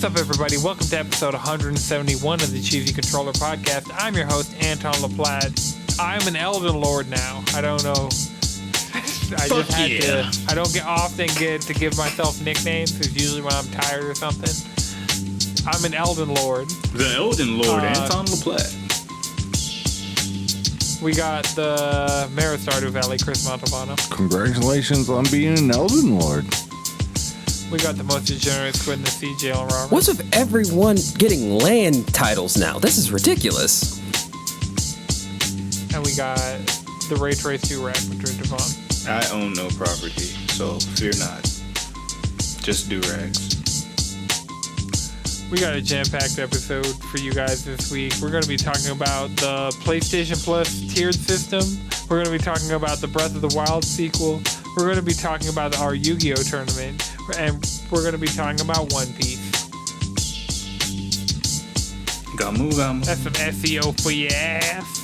What's up, everybody? Welcome to episode 171 of the Cheesy Controller Podcast. I'm your host, Anton LaPlade. I'm an Elden Lord now. I don't know. I don't often get to give myself nicknames. It's usually when I'm tired or something. I'm an Elden Lord. The Elden Lord, Anton LaPlade. We got the Mayor of Stardew Valley, Chris Montalbano. Congratulations on being an Elden Lord. We got the most degenerate squid in the sea, Jalen Robert. What's with everyone getting land titles now? This is ridiculous. And we got the Ray Trace 2 Rack, Madrid Devon. I own no property, so fear not. Just do rags. We got a jam-packed episode for you guys this week. We're going to be talking about the PlayStation Plus tiered system. We're going to be talking about the Breath of the Wild sequel. We're going to be talking about our YuGiOh tournament. And we're going to be talking about One Piece. Gamu. That's some SEO for your ass.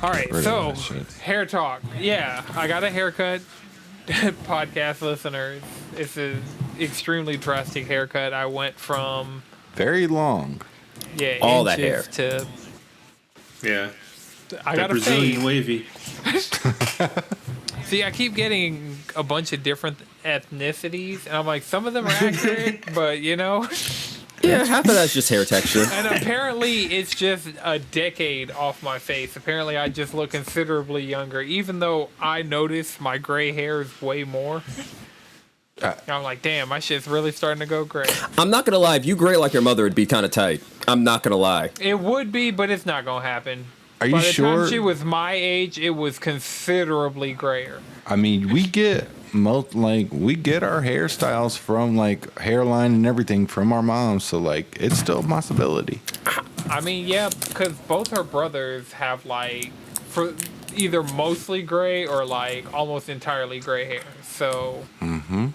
All right, so hair talk. Yeah, I got a haircut. Podcast listeners, it's an extremely drastic haircut. I went from very long, all that hair to I got a Brazilian wavy. See, I keep getting a bunch of different ethnicities, and I'm like, some of them are accurate, but you know. Yeah, half of that's just hair texture. And apparently it's just a decade off my face. Apparently I just look considerably younger, even though I notice my gray hair is way more. I'm like, damn, my shit's really starting to go gray. I'm not going to lie. If you gray like your mother, it'd be kind of tight. I'm not going to lie. It would be, but it's not going to happen. Are you sure? By the time she was my age, it was considerably grayer. I mean, we get our hairstyles from like hairline and everything from our moms, so like it's still a possibility. I mean, yeah, because both her brothers have like for either mostly gray or like almost entirely gray hair. So,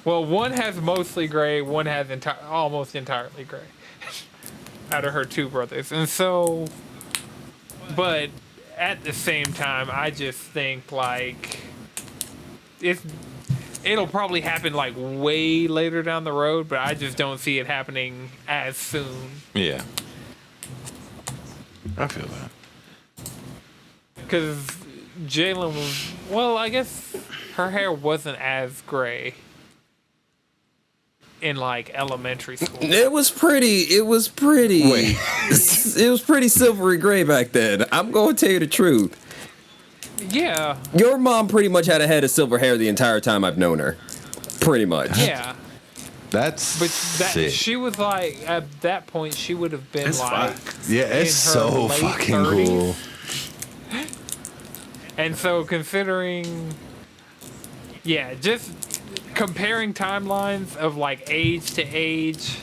well, one has mostly gray, one has almost entirely gray out of her two brothers, and so. But at the same time, I just think like it'll probably happen like way later down the road, but I just don't see it happening as soon. Yeah. I feel that. Because Jalen was, well, I guess her hair wasn't as gray in like elementary school. It was pretty. Wait. It was pretty silvery gray back then. I'm going to tell you the truth. Yeah. Your mom pretty much had a head of silver hair the entire time I've known her. Pretty much. Yeah. But sick. She was like, at that point, she would have been That's like, yeah, it's so fucking 30s. cool. And so considering, yeah, just comparing timelines of like age to age,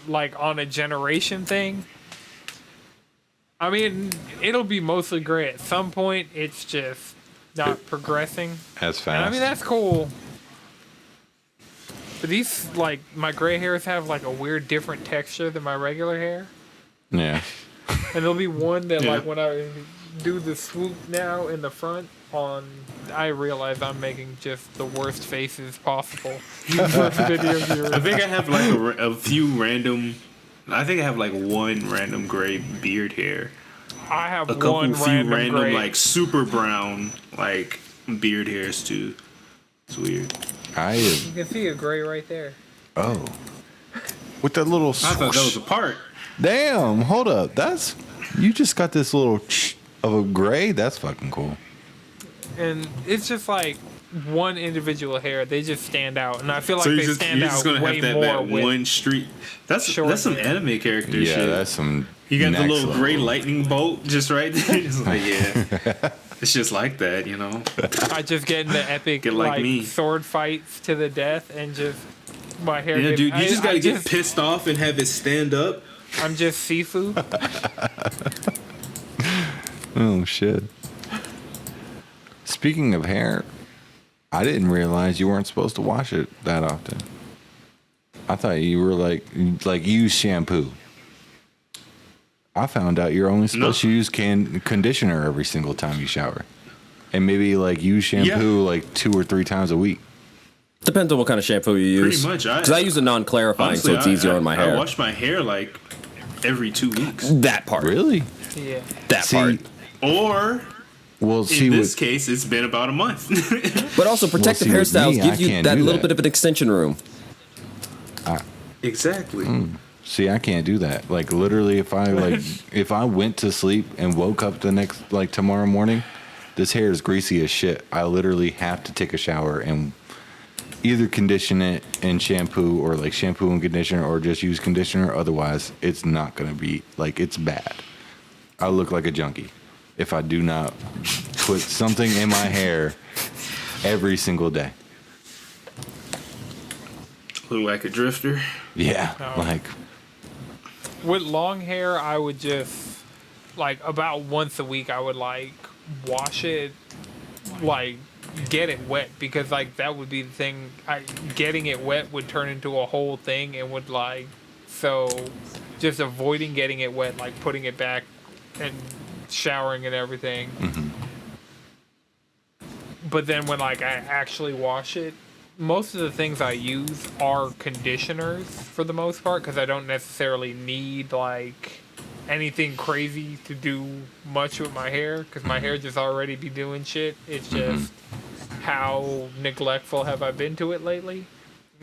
like on a generation thing. I mean, it'll be mostly gray at some point. It's just not progressing as fast. And I mean, that's cool. But these, like, my gray hairs have like a weird different texture than my regular hair. Yeah. And there'll be one that like when I do the swoop now in the front I realize I'm making just the worst faces possible for video viewers. I think I have like a few random. I think I have like one random gray beard hair. I have a couple one few random gray. like super brown like beard hairs too. It's weird. You can see a gray right there. Oh. With that little swoosh. I thought that was a part. Damn, hold up. You just got this little of a gray? That's fucking cool. And it's just like one individual hair. They just stand out. And I feel like so they stand out way more that with one street. That's some anime character shit. Yeah, that's some. You got the little gray lightning bolt just right there. It's like, yeah. It's just like that, you know. I just get into epic like sword fights to the death and just my hair. Yeah, dude, you just gotta get pissed off and have it stand up. I'm just seafood. Oh shit. Speaking of hair, I didn't realize you weren't supposed to wash it that often. I thought you were like use shampoo. I found out you're only supposed to use conditioner every single time you shower. and maybe like use shampoo like 2 or 3 times a week. Depends on what kind of shampoo you use. Pretty much. Because I use a non-clarifying, Honestly, so it's easier on my hair. I wash my hair like every 2 weeks. That part. Really? Yeah. That part. Or Well, see, in this case, it's been about a month. But also, protective see, with hairstyles me, I give you can't that do little that. bit of an extension room. Exactly. See, I can't do that. Like literally, if I went to sleep and woke up the next like tomorrow morning, this hair is greasy as shit. I literally have to take a shower and either condition it and shampoo, or like shampoo and conditioner, or just use conditioner. Otherwise, it's not gonna be like, it's bad. I look like a junkie if I do not put something in my hair every single day. Look like a drifter. Yeah, No. like With long hair, I would just like about once a week. I would like wash it, like get it wet, because like that would be the thing. Getting it wet would turn into a whole thing and would like, so just avoiding getting it wet, like putting it back and showering and everything. But then when like I actually wash it, most of the things I use are conditioners for the most part, because I don't necessarily need like anything crazy to do much with my hair, because my hair just already be doing shit. It's just how neglectful have I been to it lately.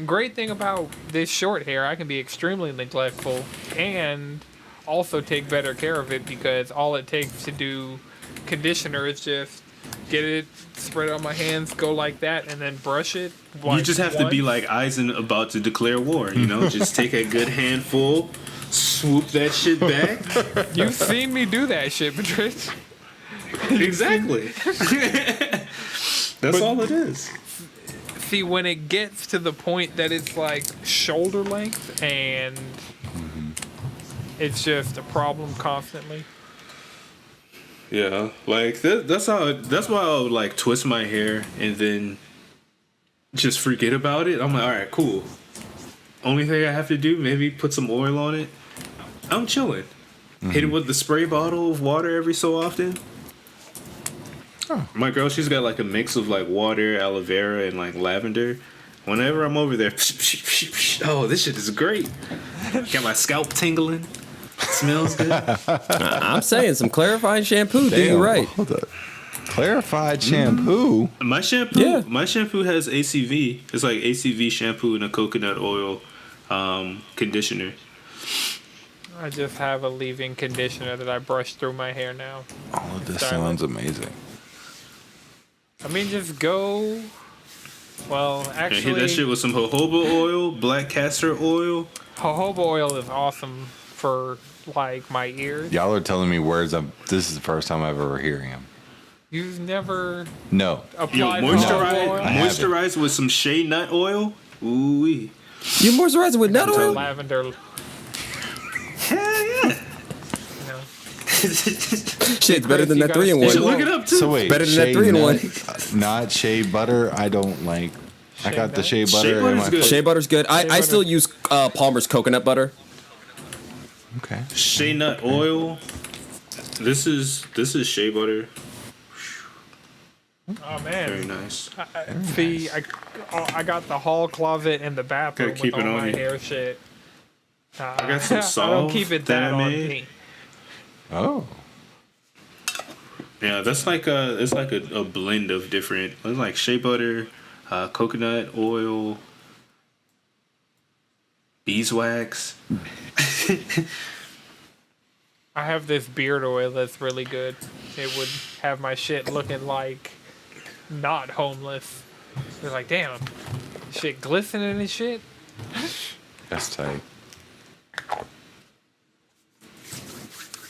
Great thing about this short hair, I can be extremely neglectful and also take better care of it, because all it takes to do conditioner is just get it, spread it on my hands, go like that, and then brush it. You just have to be like Eisen about to declare war, you know? Just take a good handful, swoop that shit back. You've seen me do that shit, Patricia. Exactly. That's all it is. See, when it gets to the point that it's like shoulder length and it's just a problem constantly. Yeah, like that's why I would like twist my hair and then just forget about it. I'm like, all right, cool. Only thing I have to do, maybe put some oil on it. I'm chilling. Hit it with the spray bottle of water every so often. Oh. My girl, she's got like a mix of like water, aloe vera, and like lavender. Whenever I'm over there, oh, this shit is great. Got my scalp tingling. Smells good. I'm saying some clarifying shampoo. Do you right? Hold up. Clarified shampoo. My shampoo, Yeah. my shampoo has ACV. It's like ACV shampoo and a coconut oil conditioner. I just have a leave-in conditioner that I brush through my hair now. All of this Sorry. sounds amazing. I mean, just go. Well, And actually, hit that shit with some jojoba oil, black castor oil. jojoba oil is awesome for like my ears. Y'all are telling me words. This is the first time I've ever hearing them. You've never No. Yo, applied jojoba oil? moisturize with some shea nut oil. Ooh wee. You moisturize it with nut oil? Lavender. Hell yeah. No. Shit's better than that You 3-in-1. gotta Should look it up too. So wait, Better than that shea 3-in-1. Not shea butter. I don't like. I got the shea butter. Shea in butter's my good. Shea butter's good. I butter. still use Palmer's coconut butter. Okay. Shea nut oil. This is shea butter. Oh Very man. nice. See, I got the hall closet and the bathroom Gotta keep with it all on my you. hair shit. I got some I don't Salve keep it that that I on made. me. Oh. Yeah, that's like a blend of different. It's like shea butter, coconut oil, beeswax. I have this beard oil that's really good. It would have my shit looking like not homeless. It's like, damn, shit glistening and shit. That's tight.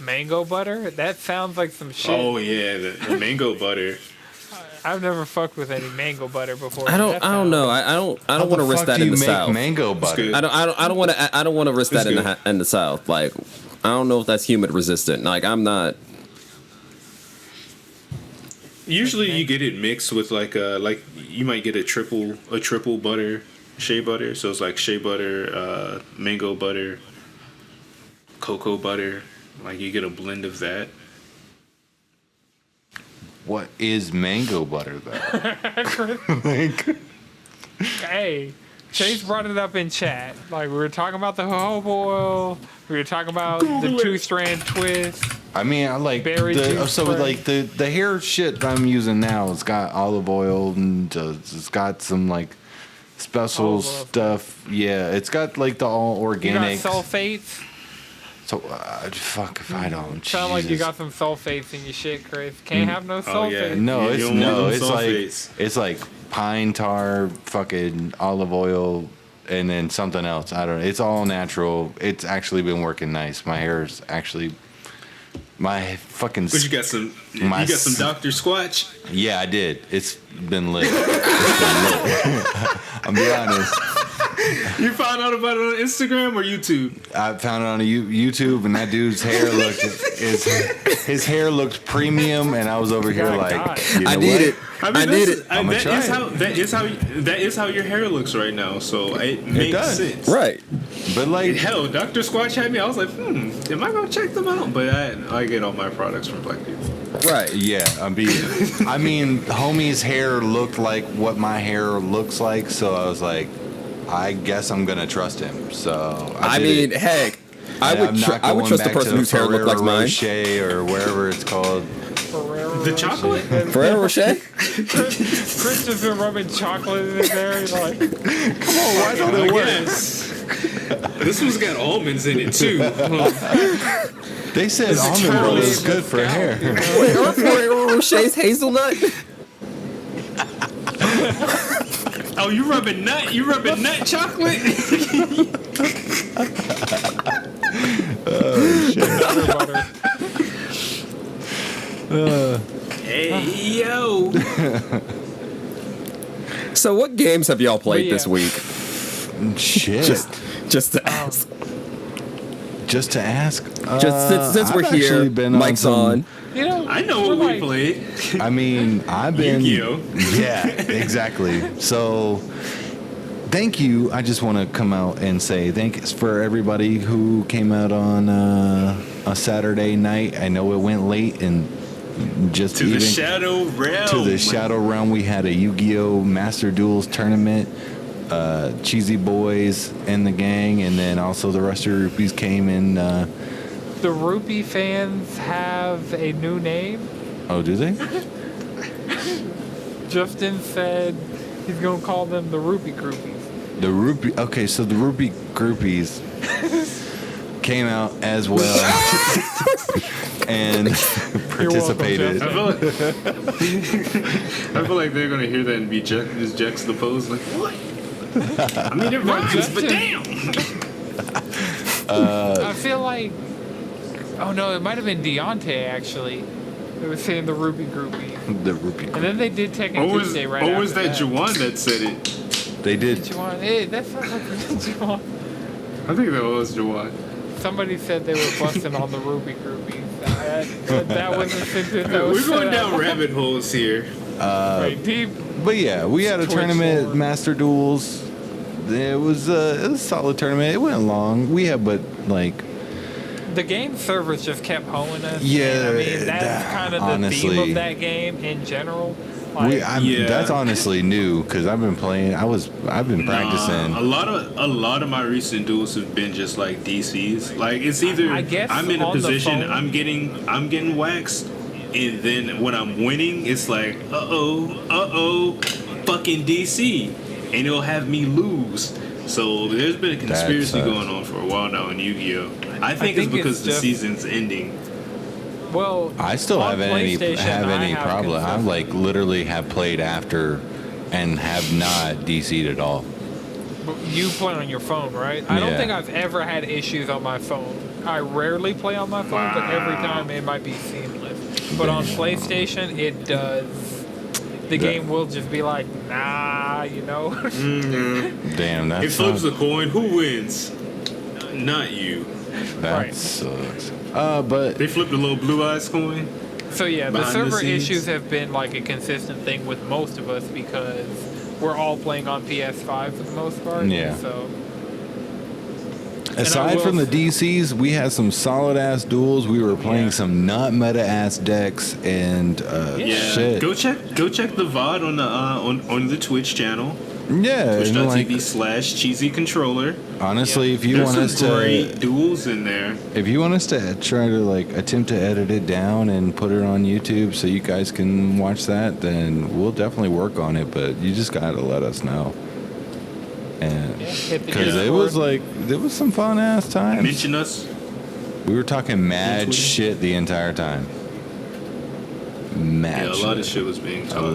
Mango butter? That sounds like some shit. Oh yeah, the mango butter. I've never fucked with any mango butter before. I That don't know. sounds- I don't want to risk that in the South. Mango butter. good. I don't want to risk that It's in the South. Like, I don't know if that's humid resistant. Like, I'm not. Usually you get it mixed with like you might get a triple butter, shea butter. So it's like shea butter, mango butter, cocoa butter. Like you get a blend of that. what is mango butter though? Hey, Chase brought it up in chat. Like, we were talking about the jojoba oil. We were talking about the 2-strand twist. I mean, I like Berry juice so spray. like the hair shit I'm using now. It's got olive oil and it's got some like special Olive oil. stuff. Yeah, it's got like the all You organic. got sulfates? So fuck if I don't. Sound like you Jesus. got some sulfates in your shit, Chris. Can't have no Oh, yeah. sulfates. No, You it's don't want no, them it's sulfates. like it's like pine tar, fucking olive oil, and then something else. I don't know. It's all natural. It's actually been working nice. My hair is actually my fucking. But you got some. You My got some s- Dr. Squatch. Yeah, I did. It's been lit. It's been lit. I'm be honest. You found out about it on Instagram or YouTube? I found it on YouTube, and that dude's hair looked his hair looked premium, and I was over here My like, God. you know I need what? it. I need it. I'ma That try is it. how that is how your hair looks right now. So it makes does. sense. Right. But like, Hell, Dr. Squatch had me. I was like, am I gonna check them out? But I get all my products from Black people. Right. yeah, I mean, homie's hair looked like what my hair looks like, so I was like, I guess I'm gonna trust him. So I did mean, it. heck, I And would I'm not I would going trust the back to person whose hair looked like Ferrero mine. Rocher or wherever it's called. Ferrero The Rocher. chocolate? Ferrero Rocher? Chris just been rubbing chocolate in there. He's like, Why don't I it work? guess. This one's got almonds in it too. They said This is almond Charlie butter is good for hair. Wait, are Ferrero Rocher's hazelnut? Oh, you rubbing nut? You rubbing nut chocolate? butter. Hey yo. So, what games have y'all played But yeah. this week? Shit. Just to ask. Just to ask. Just since we're I've here, actually been mic's some- on. You know, I know what we played. I mean, I've been. YuGiOh. Yeah, exactly. So, thank you. I just want to come out and say thanks for everybody who came out on a Saturday night. I know it went late and just To even the Shadow Realm. to the Shadow Realm. We had a Yu-Gi-Oh! Master Duels tournament. Cheesy Boys and the gang, and then also the rest of the Rupees came in. the Rupee fans have a new name. Oh, do they? Justin said he's gonna call them the Rupee Groupies. The Rupee. Okay, so the Rupee Groupies came out as well and participated. Jeff. I feel like they're gonna hear that and be just juxtaposed. Like what? I mean, it rhymes, but damn. I feel like, oh no, it might have been Deontay actually. They were saying the Rupee Groupies, The Rupee. and then they did Tekken Or was Tuesday right or was after that Juwan that said it? They did. Juwan? Hey, that sounds like Juwan. I think that was Juwan. Somebody said they were busting on the Rupee Groupies. That was a sentence that was We're going said down out rabbit holes here. right deep. But yeah, we had a Twitch tournament, Lord. Master Duels. It was a solid tournament. It went long. We had, but like, The game servers just kept hoeing us. Yeah, and I mean that's that- kind of the honestly. theme of that game in general. Like, Yeah. that's honestly new because I've been playing. I've been practicing. A lot of my recent duels have been just like DCs. Like it's either I guess I'm in a on the position phone- I'm getting waxed, and then when I'm winning, it's like fucking DC, and it'll have me lose. So there's been a conspiracy sucks. going on for a while now in Yu-Gi-Oh. I think it's think because it's the just- season's ending. well, I still on haven't PlayStation, have I any have problem. I consistent- like literally have played after, and have not DC'd at all. You play on your phone, right? I don't Yeah. think I've ever had issues on my phone. I rarely play on my phone, but every time it might be seamless. But on PlayStation, it does. The game will just be like, nah, you know? Damn, that It flips sucks. a coin. Who wins? Not you. That Right. sucks. But They flipped a little blue eyes coin. So yeah, the Behind the server scenes. issues have been like a consistent thing with most of us because we're all playing on PS5 for the most part. Yeah. So Aside from the DCs, we had some solid ass duels. We were playing some not meta ass decks and shit. Go check the VOD on the on the Twitch channel. Yeah, Twitch.tv/cheesy controller. Honestly, if you want us to great duels in there, if you want us to try to like attempt to edit it down and put it on YouTube so you guys can watch that, then we'll definitely work on it. But you just gotta let us know. And because it was some fun ass times. Mention us. We were talking mad shit the entire time. Mad a lot of shit was being talked.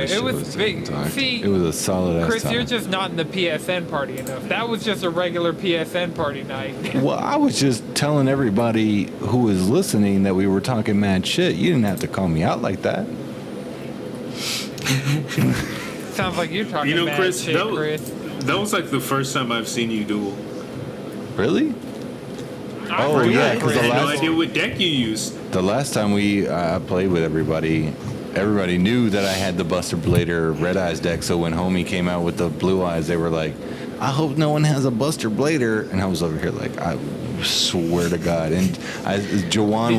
It was big. See, it was a solid ass Chris, time. you're just not in the PSN party enough. That was just a regular PSN party night. Well, I was just telling everybody who was listening that we were talking mad shit. You didn't have to call me out like that. Sounds like you're talking mad Chris, shit, Chris. That was like the first time I've seen you duel. Really? Oh yeah, because I had no idea what deck you used. The last time we played with everybody knew that I had the Buster Blader Red Eyes deck. So when homie came out with the Blue Eyes, they were like, "I hope no one has a Buster Blader." And I was over here like, I swear to God. And Jawan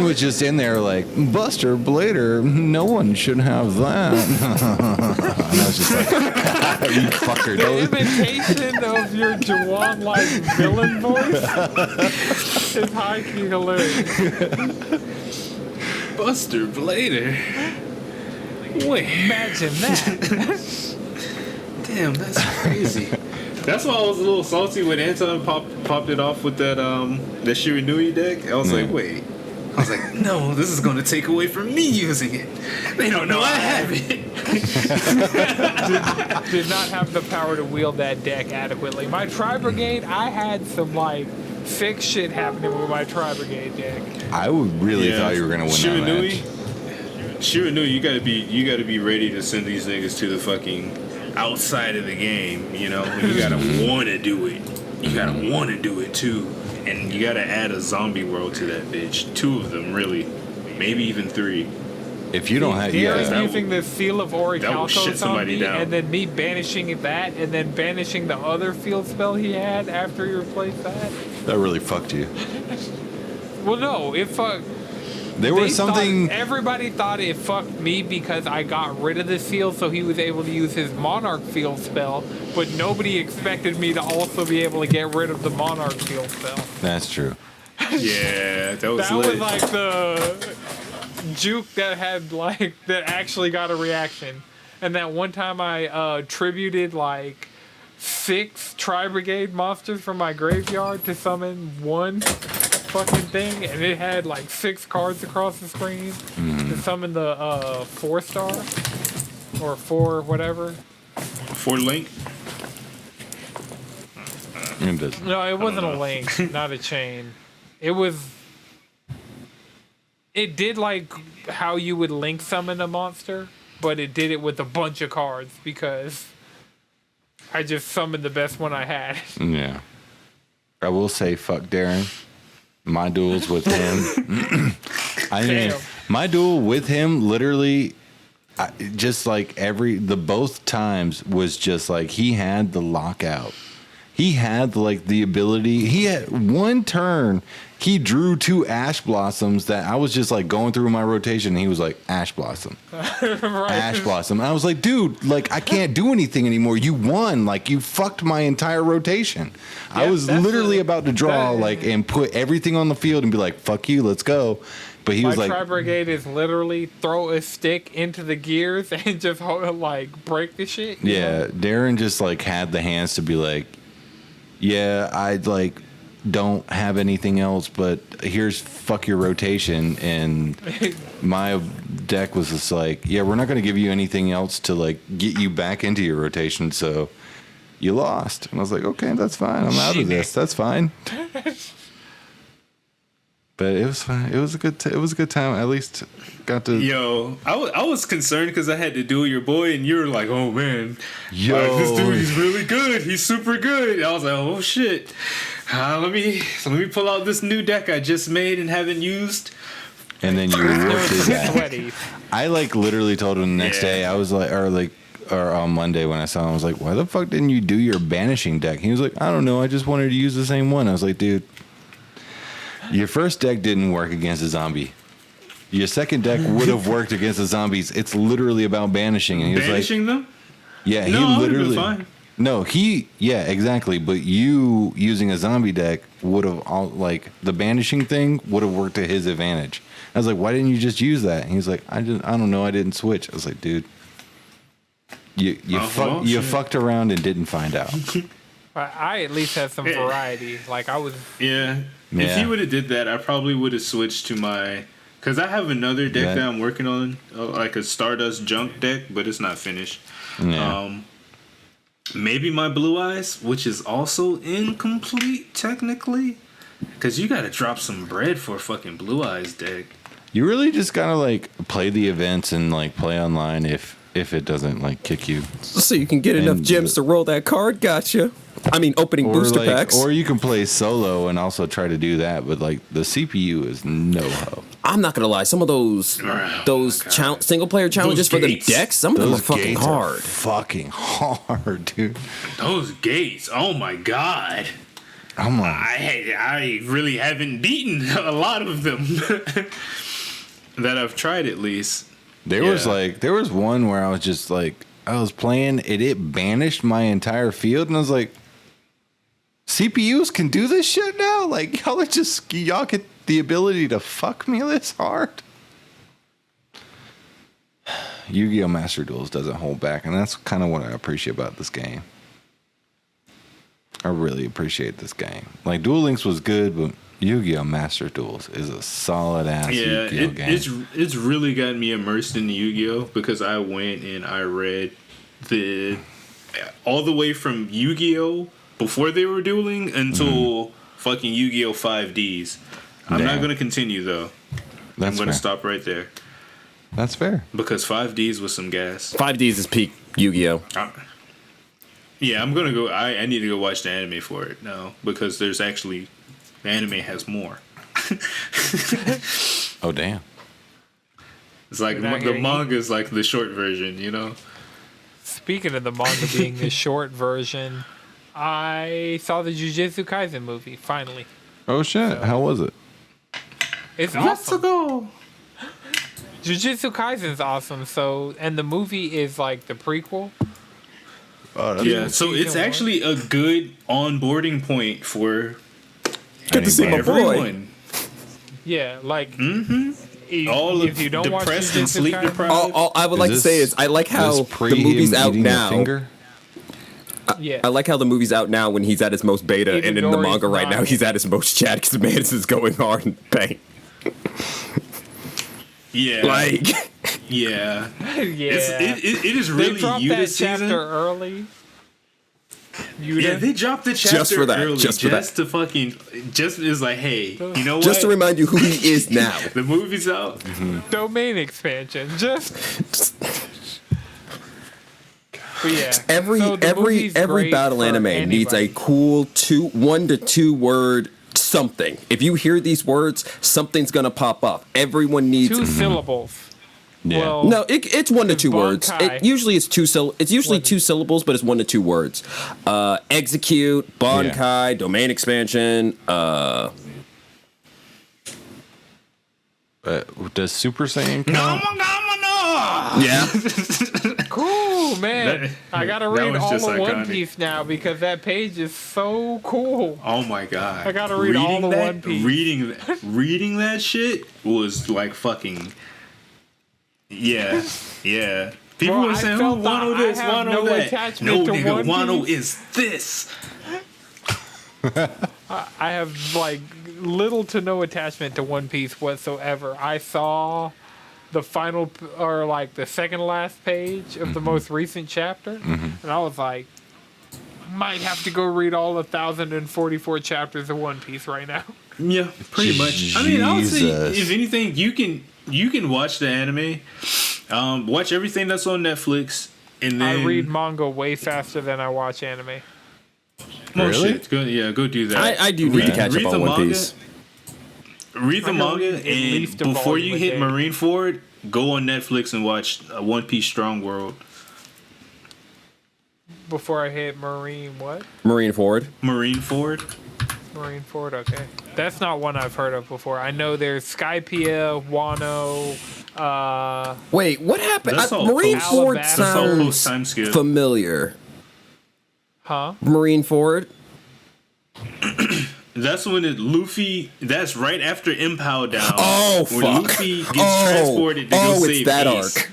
was just in there like, "Buster Blader, no one should have that." And I was just like, "You fucker!" The imitation of your Jawan-like villain voice is high-key hilarious. Buster Blader. Wait, imagine that. Damn, that's crazy. That's why I was a little salty when Anton popped it off with that Shiranui deck. I was like, wait. I was like, no, this is going to take away from me using it. They don't know I have it. did not have the power to wield that deck adequately. My Tri-Brigade, I had some sick shit happening with my Tri-Brigade deck. I really thought you were gonna win that match. Shiranui, you gotta be ready to send these niggas to the fucking outside of the game. You gotta want to do it. You gotta want to do it too, and you gotta add a zombie world to that bitch. 2 of them, really, maybe even 3. If you don't have, using the Seal of Orichalcos on me, and then me banishing that, and then banishing the other field spell he had after he replaced that. That really fucked you. Well, no, it fucked. Everybody thought it fucked me because I got rid of the seal, so he was able to use his Monarch field spell. But nobody expected me to also be able to get rid of the Monarch field spell. That's true. Yeah, that was was like the juke that that actually got a reaction. And that one time I tributed 6 Tri-Brigade monsters from my graveyard to summon one fucking thing, and it had 6 cards across the screen to summon the 4-star or 4 whatever. 4 link. No, it wasn't a link, not a chain. It did how you would link summon a monster, but it did it with a bunch of cards because I just summoned the best one I had. Yeah. I will say, fuck Darren. My duels with him. My duel with him literally, both times was just he had the lockout. He had the ability. He had one turn. He drew 2 Ash Blossoms that I was just going through my rotation. And he was like, Ash Blossom. Right. Ash Blossom. And I was like, dude, I can't do anything anymore. You won. You fucked my entire rotation. Yep, I was literally about to draw and put everything on the field and be like, fuck you, let's go. But he was like, my Tri-Brigade is literally throw a stick into the gears and just break the shit. Yeah, Darren just had the hands to be like, yeah, I'd don't have anything else, but here's fuck your rotation. And my deck was just yeah, we're not going to give you anything else to get you back into your rotation, so you lost. And I was like, okay, that's fine. I'm out of this. That's fine. But it was fun. It was a good time. At least got to. Yo, I was concerned because I had to duel your boy, and you were like, "Oh man, this dude, he's really good. He's super good." I was like, "Oh shit, let me pull out this new deck I just made and haven't used." And then you whooped his ass. I literally told him the next day. I was or on Monday when I saw him, I was like, why the fuck didn't you do your banishing deck? He was like, I don't know. I just wanted to use the same one. I was like, dude, your first deck didn't work against a zombie. Your second deck would have worked against the zombies. It's literally about banishing. And he was Banishing them? yeah, he No, I would've been literally. fine. No, yeah, exactly. But you using a zombie deck would have like the banishing thing would have worked to his advantage. I was like, why didn't you just use that? And he's like, I don't know, I didn't switch. I was like, dude, you fucked around and didn't find out. I at least had some variety. Like I was. Yeah. If he would have did that, I probably would have switched to my. Because I have another deck that I'm working on, like a Stardust Junk deck, but it's not finished. Yeah. Maybe my Blue Eyes, which is also incomplete technically. Because you got to drop some bread for a fucking Blue Eyes deck. You really just gotta like play the events and like play online if it doesn't like kick you. So you can get enough gems to roll that card. Gotcha. I mean, opening booster packs. Or you can play solo and also try to do that, but like the CPU is no ho. I'm not gonna lie. Some of those single player challenges for the decks, some of them are fucking hard. Fucking hard, dude. Those gates, oh my god. I'm like, I really haven't beaten a lot of them that I've tried at least. There was one where I was just like, I was playing it banished my entire field, and I was like, CPUs can do this shit now? Like y'all get the ability to fuck me this hard? YuGiOh Master Duels doesn't hold back, and that's kind of what I appreciate about this game. I really appreciate this game. Like Duel Links was good, but YuGiOh Master Duels is a solid ass YuGiOh game. It's really gotten me immersed in Yu-Gi-Oh because I went and I read all the way from Yu-Gi-Oh before they were dueling until fucking Yu-Gi-Oh 5Ds. I'm not going to continue though. I'm going to stop right there. That's fair. Because 5Ds was some gas. 5Ds is peak Yu-Gi-Oh. Yeah, I'm gonna go. I need to go watch the anime for it now because there's actually the anime has more. Oh damn! It's like the manga is like the short version, you know. Speaking of the manga being the short version, I saw the Jujutsu Kaisen movie finally. Oh shit! How was it? It's Let's awesome. go. Jujutsu Kaisen's awesome. So, and the movie is like the prequel. Yeah, so it's actually a good onboarding point for good to see my boy. Yeah, like if you don't depressed and sleep deprived. All I would like to say is I like how the movie's out now. Yeah, I like how the movie's out now when he's at his most beta, and in the manga right now he's at his most chat because the man is going hard in pain. Yeah, like. Yeah. Yeah. It is really they dropped Yuta that season. chapter early. Yeah, they dropped the chapter just for that. early. Just to fucking is like, hey, you know what? Just to remind you who he is now. The movie's out. Domain expansion. But yeah. Every battle anime needs a cool 1 to 2 word something. If you hear these words, something's gonna pop up. Everyone needs 2 syllables. Yeah. Well, no, it's 1 to 2 words. It's usually 2 syllables, but it's 1 to 2 words. Execute, Bankai, domain expansion. Does Super Saiyan count? Yeah. Cool, man. I gotta read all of iconic. One Piece now because that page is so cool. Oh my god! I gotta read all of One Piece. Reading that shit was like fucking. Yeah. People were saying, "Oh, Wano this, Wano that." No, nigga, Wano is this. I have like little to no attachment to One Piece whatsoever. I saw the final or like the second last page of the most recent chapter, and I was like, might have to go read all 1,044 chapters of One Piece right now. Yeah, pretty much. I mean, I would say if anything, you can watch the anime, watch everything that's on Netflix, and then I read manga way faster than I watch anime. Really? Shit. Go do that. I do need to catch up on One Piece. Read the manga, and before you hit Marineford, go on Netflix and watch One Piece Strong World. before I hit Marine what? Marine Ford. Marine Ford. Marine Ford, okay. That's not one I've heard of before. I know there's Skypiea, Wano, Wait, what happened? That's all Marine post- Ford That's all sounds post-time skip. familiar. huh? Marine Ford. That's when Luffy. That's right after Impow down. Oh, when fuck. Luffy gets transported to go it's save that Ace.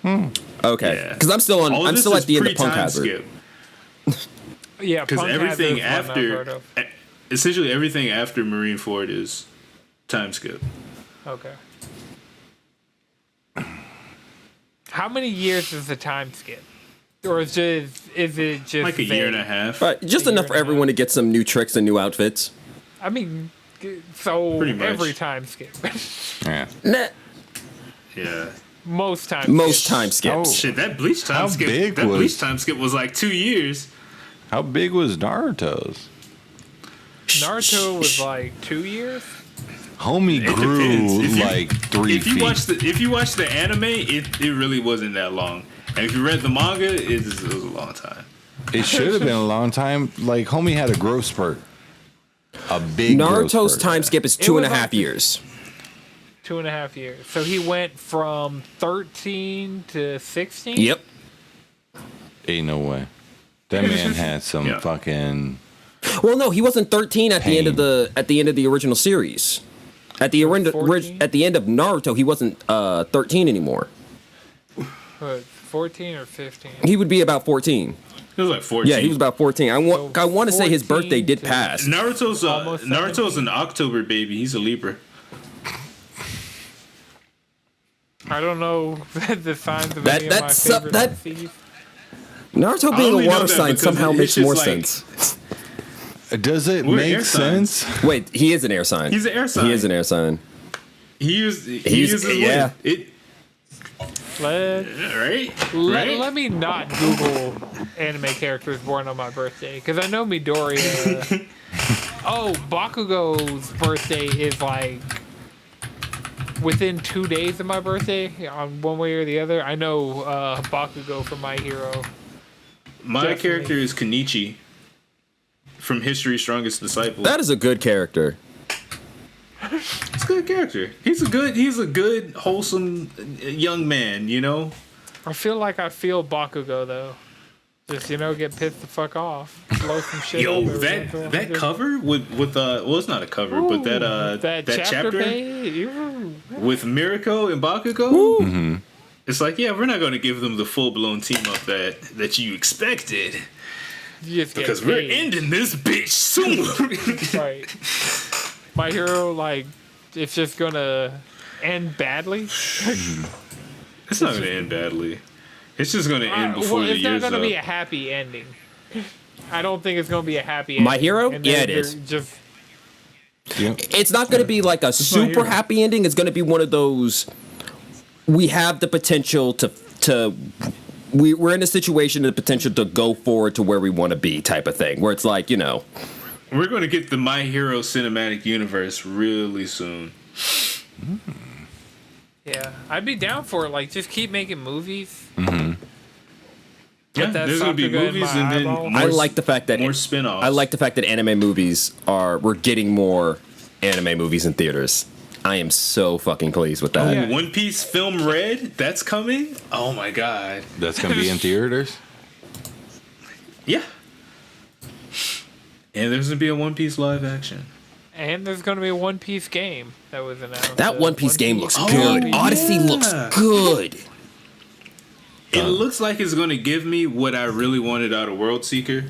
arc. Okay, Yeah. because I'm still on. All I'm this still is at the end of pre-time Punk Hazard. skip. Yeah, Because Punk everything Hazard's one I've heard after, of. essentially everything after Marine Ford is time skip. Okay. How many years is the time skip? Or is it just Like a year and a vague? half. Right, just A enough year for and a everyone to get some new tricks and new outfits. I mean, so Pretty much. every time skip. Yeah. Nah, Yeah. Most times. most time skips. Shit, that Bleach time How skip. big That was- Bleach time skip was like 2 years. How big was Naruto's? Naruto was like 2 years. Homie It grew depends. If you- like 3 If you feet. watch the anime, it really wasn't that long. And if you read the manga, it was a long time. It should have been a long time. Like, homie had a growth spurt. A big growth Naruto's spurt. time skip is It two and a was half like- years. 2.5 years. So he went from 13 to 16. Yep. Ain't no way. That man had some Yeah. fucking. Well, no, he wasn't 13 at the end of Pain. the original series. At the 14? at the end of Naruto, he wasn't 13 anymore. What, 14 or 15. He would be about 14. It was like 14. Yeah, he was about 14. I want to say his 14 birthday did to- pass. Naruto's Almost an October baby. He's a Libra. I don't know the signs of That- any of my that's- favorite that- MCs. Naruto I being only a know water that sign because somehow it's makes just more like- sense. Does it We're make air signs. sense? Wait, he is an air sign. He's an air sign. He is an air sign. He uses yeah. it. Let, Right? let, Right? let me not Google anime characters born on my birthday, because I know Midoriya. Oh, Bakugo's birthday is like within 2 days of my birthday, on one way or the other. I know Bakugo from My Hero. My Definitely. character is Kenichi from History's Strongest Disciple. That is a good character. It's a good character. He's a good, wholesome young man, you know? I feel like I feel Bakugo though. Just get pissed the fuck off, blow some shit. Yo, up every once in a while. that cover with well, it's not a cover, but that chapter page. Ooh. with Mirako and Bakugo. It's like, yeah, we're not going to give them the full blown team up that you expected You just get because we're paid. ending this bitch soon. Right. My Hero, like, it's just gonna end badly. It's not going to end badly. It's just going to end before well, the it's not year's gonna up. be a happy ending. I don't think it's gonna be a happy ending. My Hero? And then Yeah, it you're is. Just Yep. It's not going to be like a super hero. happy ending. It's going to be one of those. We have the potential we're in a situation, the potential to go forward to where we want to be, type of thing. Where it's like, We're going to get the My Hero cinematic universe really soon. yeah, I'd be down for it. Like, just keep making movies. Yeah, that there's going to be Sakuga in movies my and then eyeball. more, I like the fact that more spin-offs. I like the fact that anime movies we're getting more anime movies in theaters. I am so fucking pleased with that. yeah. One Piece film Red, that's coming? Oh my god. That's gonna be in theaters. Yeah. And there's going to be a One Piece live action. And there's gonna be a One Piece game that was announced. That One Piece game looks Oh, good. yeah. Odyssey looks good. It looks like it's going to give me what I really wanted out of World Seeker.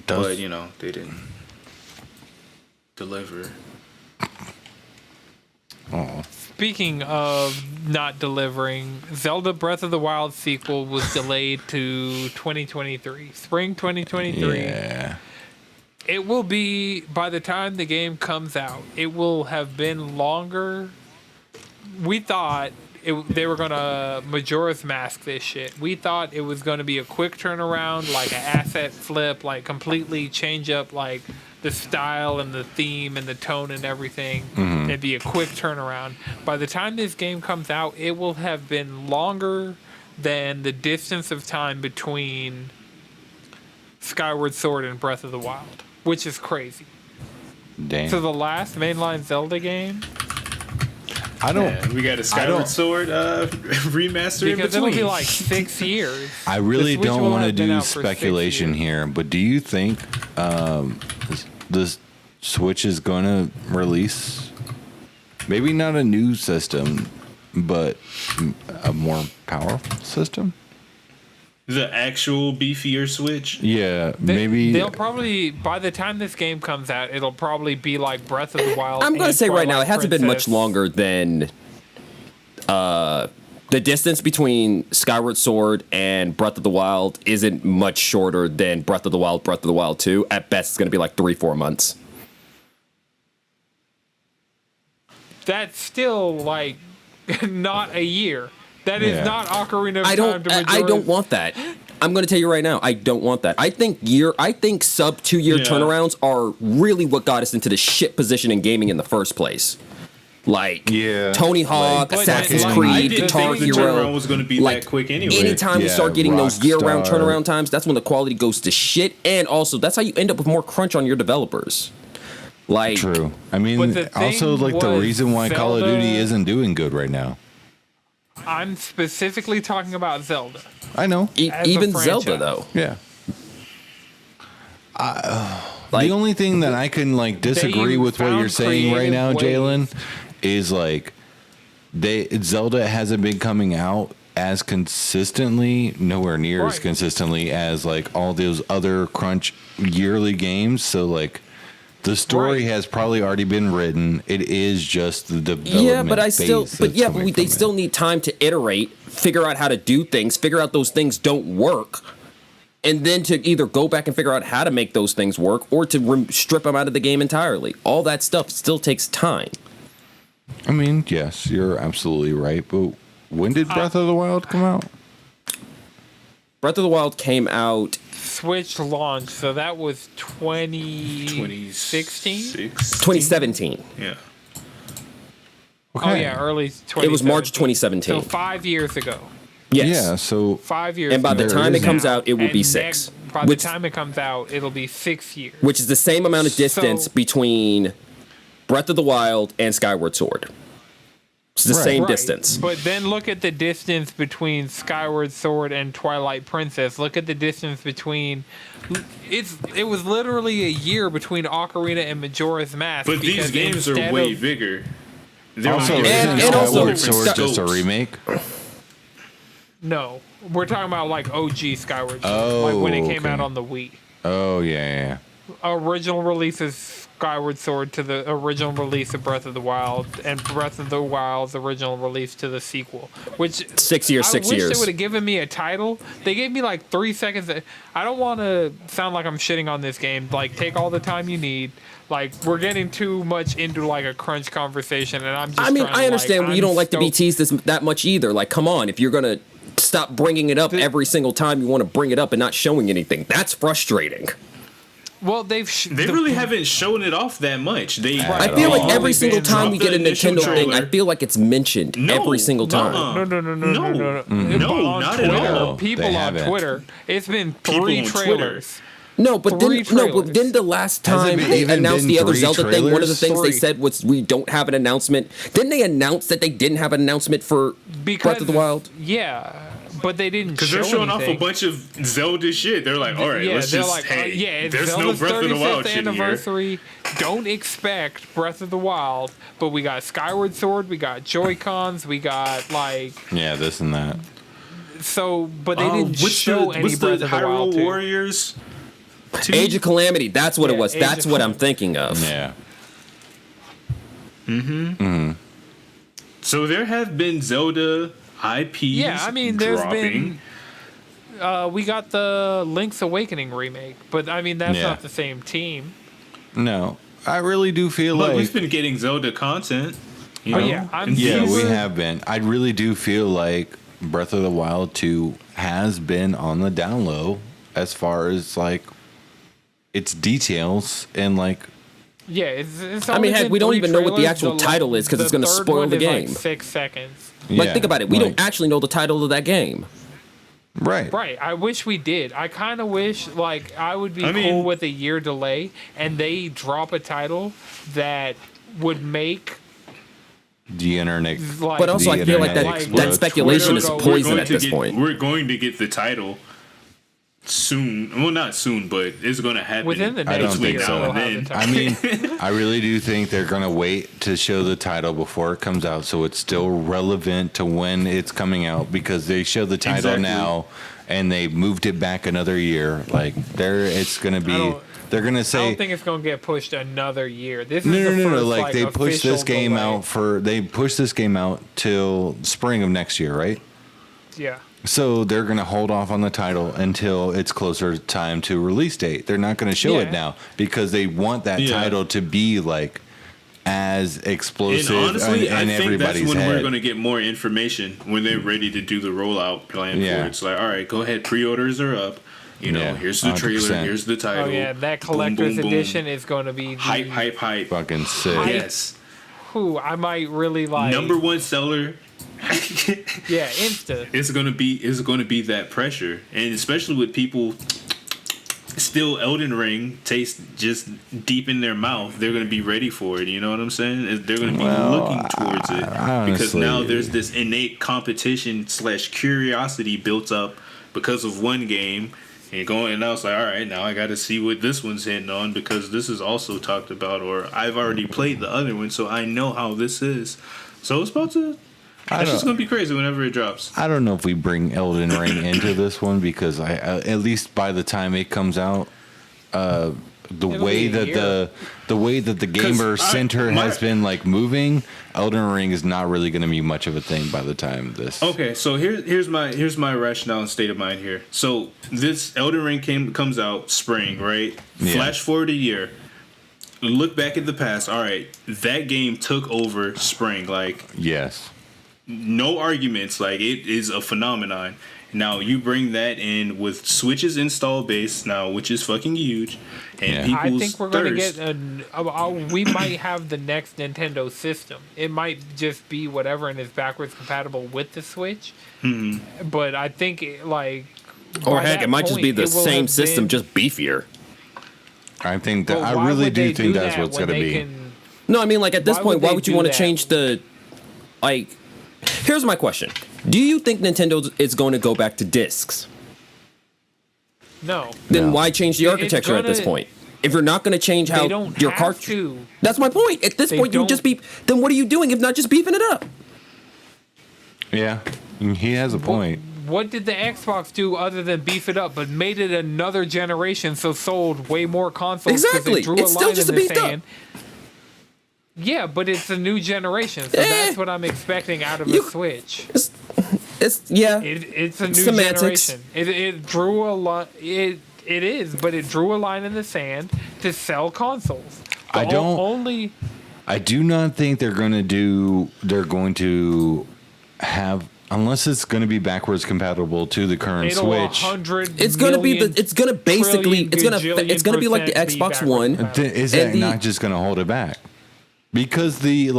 But, they didn't deliver. Oh, Speaking of not delivering, Zelda Breath of the Wild sequel was delayed to 2023, spring 2023. yeah. It will be, by the time the game comes out, it will have been longer. We thought they were going to Majora's Mask this shit. We thought it was going to be a quick turnaround, like an asset flip, like completely change up like the style and the theme and the tone and everything. Mm-hmm. It'd be a quick turnaround. By the time this game comes out, it will have been longer than the distance of time between Skyward Sword and Breath of the Wild, which is crazy. Damn. So the last mainline Zelda game, I don't. Yeah, we got a Skyward Sword remaster in because it'll between. be like 6 years. I really The Switch don't will want to have been do out for 6 speculation years. here, but do you think the Switch is going to release maybe not a new system, but a more powerful system? The actual beefier Switch. Yeah, maybe. They'll probably, by the time this game comes out, it'll probably be like Breath of the Wild. I'm gonna and say right now, Twilight it hasn't been much Princess. longer than the distance between Skyward Sword and Breath of the Wild isn't much shorter than Breath of the Wild 2. At best, it's gonna be like 3-4 months. That's still like not a year. That is Yeah. not Ocarina of I Time to don't. I don't want that. I'm going to tell you right now. I don't want that. I think sub 2 year Yeah. turnarounds are really what got us into the shit position in gaming in the first place. Like Yeah. Tony Hawk, Like, Assassin's like, I Creed, didn't Guitar think the turnaround Hero. was going to be Like, that quick anyway. Anytime we Yeah, start getting those year-round Rockstar. turnaround times, that's when the quality goes to shit. And also, that's how you end up with more crunch on your developers. Like, True. I mean, But the also thing like the was reason why Call of Zelda- Duty isn't doing good right now. I'm specifically talking about Zelda. I know. As a even franchise. Zelda though. Yeah. Like, The only thing that I can like disagree with what found you're saying right now, creative Jalen, is like Zelda hasn't been coming out as consistently, nowhere near as Right. consistently as like all those other crunch yearly games. So like the story Right. has probably already been written. It is just the development. yeah, but I still, phase but that's yeah, coming but they from it. still need time to iterate, figure out how to do things, figure out those things don't work, and then to either go back and figure out how to make those things work, or to strip them out of the game entirely. All that stuff still takes time. I mean, yes, you're absolutely right. But when did Breath of the Wild come out? Breath of the Wild came out Switch launch, so that was 2016. 2017. Yeah. Oh yeah, early 2017. It was March 2017. So 5 years ago. Yes. Yeah, so 5 years. And by the There time it is comes now. out, it will And be 6. By the time it comes out, it'll be 6 years. Which is the same amount of distance So- between Breath of the Wild and Skyward Sword. It's the Right. same Right. distance. But then look at the distance between Skyward Sword and Twilight Princess. Look at the distance between. It was literally a year between Ocarina and Majora's Mask. But these because games are instead way of- bigger. They're also, on and isn't also- Skyward Sword Sky- just a remake? No, we're talking about like OG Skyward Sword, Oh, like when it came okay. out on the Wii. Oh yeah. Original release of Skyward Sword to the original release of Breath of the Wild, and Breath of the Wild's original release to the sequel. Which 6 years, I 6 wish years. they would have given me a title. They gave me like 3 seconds. I don't want to sound like I'm shitting on this game. Like, take all the time you need. Like, we're getting too much into like a crunch conversation, and I'm just. I mean, trying to, I understand like, you don't like to be stoked- teased that much either. Like, come on, if you're gonna stop bringing it up every single time you want to bring it up and not showing anything, that's frustrating. Well, They really haven't shown it off that much. They I feel like all. every single They've time we dropped get a the initial Nintendo thing, I trailer. feel like it's mentioned every single time. nuh-uh. No. No, On not Twitter, at all. people They on haven't. Twitter. It's been People 3 on Twitter. trailers. No, but Three trailers. didn't the last Has it time been- they even announced been the other 3 Zelda thing, one of the trailers? things they 3. said was we don't have an announcement. Didn't they announce that they didn't have an announcement for Breath of the Wild? Yeah, but they didn't Because show they're showing anything. off a bunch of Zelda shit. They're like, all right, Yeah, let's they're just, like, hey, it's there's Zelda's no Breath of the 35th Wild shit here. anniversary. Don't expect Breath of the Wild, but we got Skyward Sword, we got Joy-Cons, we got like Yeah, this and that. so, but they didn't show any what's Breath the of the Wild. Hyrule 2. Warriors? 2? Age of Calamity, that's what it Yeah, was. Age That's of what I'm thinking of. Yeah. So there have been Zelda IPs. Yeah, I mean, there's dropping. been. We got the Link's Awakening remake, but I mean that's Yeah. not the same team. No, I really do feel But like. we've been getting Zelda content. You Oh, know? yeah, I'm And Yeah, these- we have been. I really do feel like Breath of the Wild 2 has been on the down low as far as like its details and like Yeah, it's I mean, only heck, been we don't 3 even know what the trailers. actual title is 'cause it's gonna third spoil one the is, like, game. 6 seconds. Like, yeah, think about it. We like, don't actually know the title of that game. Right. Right. I wish we did. I kind of wish, like, I would be I cool mean- with a year delay, and they drop a title that would make The internet. like. But also, The I feel like internet that explodes. speculation is We're poison going at to this get, point. We're going to get the title soon. Well, not soon, but it's going to happen Within the I next don't year, think so. we'll have And the then- title. I mean, I really do think they're gonna wait to show the title before it comes out, so it's still relevant to when it's coming out. Because they show the title Exactly. now, and they moved it back another year. Like it's gonna be. don't- They're gonna I say don't think it's gonna get pushed another year. This no, is no, the no, no. first, Like they pushed this official game delay. out for. They pushed this game out till spring of next year, right? Yeah. So they're gonna hold off on the title until it's closer to time to release date. They're not gonna show it Yeah. now because they want that Yeah. title to be like as explosive And honestly, in I think that's everybody's when head. we're going to get more information when they're ready to do the rollout plan Yeah. for it. It's like, all right, go ahead, pre-orders are up. You know, Yeah, here's the trailer, 100%. here's the title. Oh yeah, that Boom, collector's boom, boom. edition is going to be the, Hype, hype, hype. Fucking sick. Hype. Yes. Who I might really like. Number one seller. Yeah, Insta. It's gonna be that pressure, and especially with people still Elden Ring taste just deep in their mouth, they're gonna be ready for it. You know what I'm saying? They're gonna be looking towards it because honestly- now there's this innate competition / curiosity built up because of one game. And now it's like, all right, now I got to see what this one's hitting on because this is also talked about, or I've already played the other one, so I know how this is. So it's about to. That's just gonna be crazy whenever it drops. I don't know if we bring Elden Ring into this one because at least by the time it comes out, the way be a that the way that the gamer center has been like moving, Elden Ring is not really going to be much of a thing by the time this. Okay, so here's my rationale and state of mind here. So this Elden Ring comes out spring, right? Yeah. Flash forward a year. Look back at the past. All right, that game took over spring. Like Yes. no arguments. Like it is a phenomenon. Now you bring that in with Switch's install base now, which is fucking huge, and Yeah. people's I think we're going to thirst. get we might have the next Nintendo system. It might just be whatever and is backwards compatible with the Switch. Mm-hmm. But I think Or by heck, that it might just be point, the it will same have system, been- just beefier. I think that But I why really would do they think do that's that what's when going to they be. can- No, I mean, like at this Why point, would why they would you do want to that? change the like? Here's my question: do you think Nintendo is going to go back to discs? No. Then No. why change the It's architecture at this gonna- point? If you're not going to change They how don't your have cartridge, to. that's my point. At this They point, you would just be. Then what are you doing if not just beefing it up? Yeah, he has a point. What did the Xbox do other than beef it up, but made it another generation, so sold way more consoles? 'cause Exactly. It drew It's a still line just in a the beefed up. sand. Yeah, but it's a new generation, so Eh. that's what I'm expecting out of You- a Switch. It's yeah. It's a new Semantics. generation. It drew a line. It is, but it drew a line in the sand to sell consoles. I don't- only. I do not think they're going to have, unless it's going to be backwards compatible to the current It'll Switch. 100 It's gonna be million, it's gonna basically trillion, it's gonna be like the gajillion Xbox percent be One. backwards compatible. Is that And the- not just going to hold it back? Because if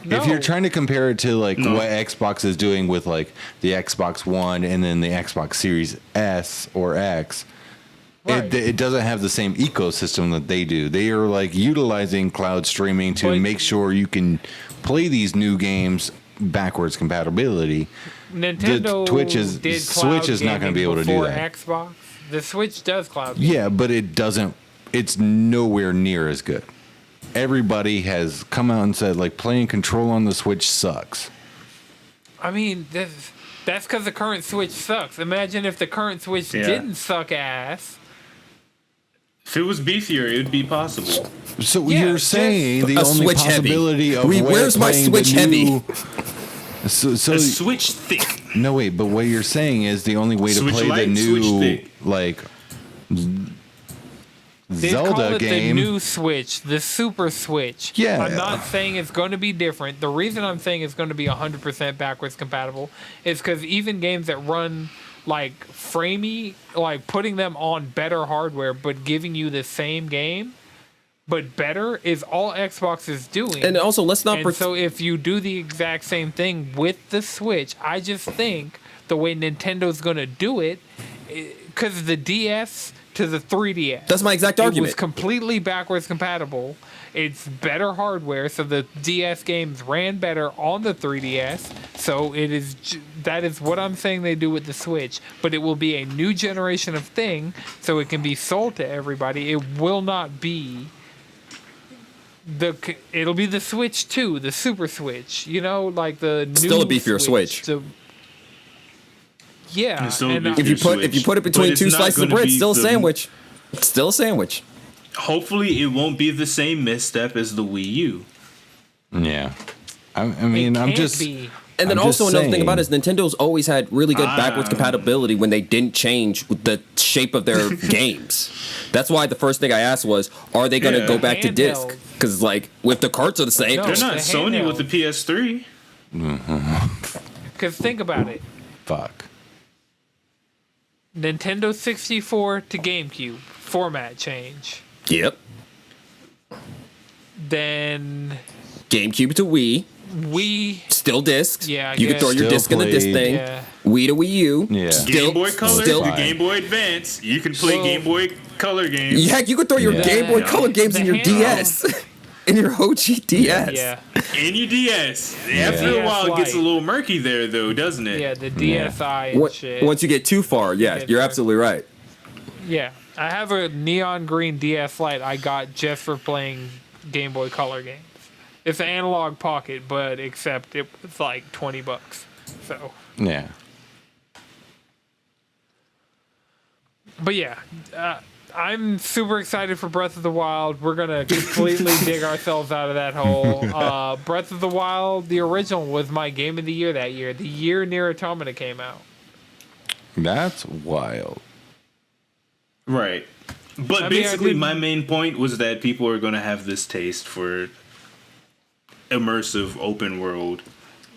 No. you're trying to compare it to like No. what Xbox is doing with like the Xbox One and then the Xbox Series S or X, Right. it doesn't have the same ecosystem that they do. They are like utilizing cloud streaming to But- make sure you can play these new games backwards compatibility. Nintendo did Switch is not going to be able to do before that. Xbox. The Switch does cloud gaming. Yeah, but it doesn't. It's nowhere near as good. Everybody has come out and said like playing Control on the Switch sucks. I mean, that's because the current Switch sucks. Imagine if the current Switch Yeah. didn't suck ass. If it was beefier, it would be possible. So Yeah, you're just saying the a only Switch heavy. possibility of Where's my playing Switch the heavy? new- So A Switch thick. no wait, but what you're saying is the only way to Switch play light, the Switch new thick. like They call Zelda it game. the new Switch, the Super Switch. Yeah. I'm not saying it's going to be different. The reason I'm saying it's going to be 100% backwards compatible is because even games that run like framey, like putting them on better hardware but giving you the same game but better is all Xbox is doing. And also, let's not. And so if you do the exact same thing with the Switch, I just think the way Nintendo's gonna do it, because the DS to the 3DS. That's my exact It argument. was completely backwards compatible. It's better hardware, so the DS games ran better on the 3DS. So that is what I'm saying they do with the Switch. But it will be a new generation of thing, so it can be sold to everybody. It will not be it'll be the Switch 2, the Super Switch. You know, like the new Still a beefier Switch. Yeah, and If you put it between two slices of bread, it's still a sandwich. It's still a sandwich. Hopefully, it won't be the same misstep as the Wii U. Yeah, I mean, I'm just. And then I'm also just another thing saying. about it is Nintendo's always had really good backwards compatibility when they didn't change the shape of their games. That's why the first thing I asked was, are they going to go back to disc? Because like, if the carts are the same, No. They're not The Sony with the handheld. PS3. Because think about it. Fuck. Nintendo 64 to GameCube, format change. Yep. Then GameCube to Wii, Wii, discs. Yeah, I you can guess. throw your Still disc in the disc played. thing. Yeah. Wii to Wii U. Yeah. Game Boy Color, still- to Game Boy Advance. You can play So- Game Boy Color games. Heck, you could throw your Yeah. Game Boy Yeah. Color games in The your handheld. DS. In your OG DS. yeah, And your DS. After a while, it gets a little murky there, though, doesn't it? yeah, the DSi and shit. Once you get too far, yeah, Get you're there. absolutely right. Yeah, I have a neon green DS Lite I got just for playing Game Boy Color games. It's an analog pocket, but except it's like $20. So, Yeah. but yeah, I'm super excited for Breath of the Wild. We're gonna completely dig ourselves out of that hole. Breath of the Wild, the original, was my game of the year that year. The year Nier Automata came out. That's wild. Right. But I mean, I basically, didn't- my main point was that people are going to have this taste for immersive open world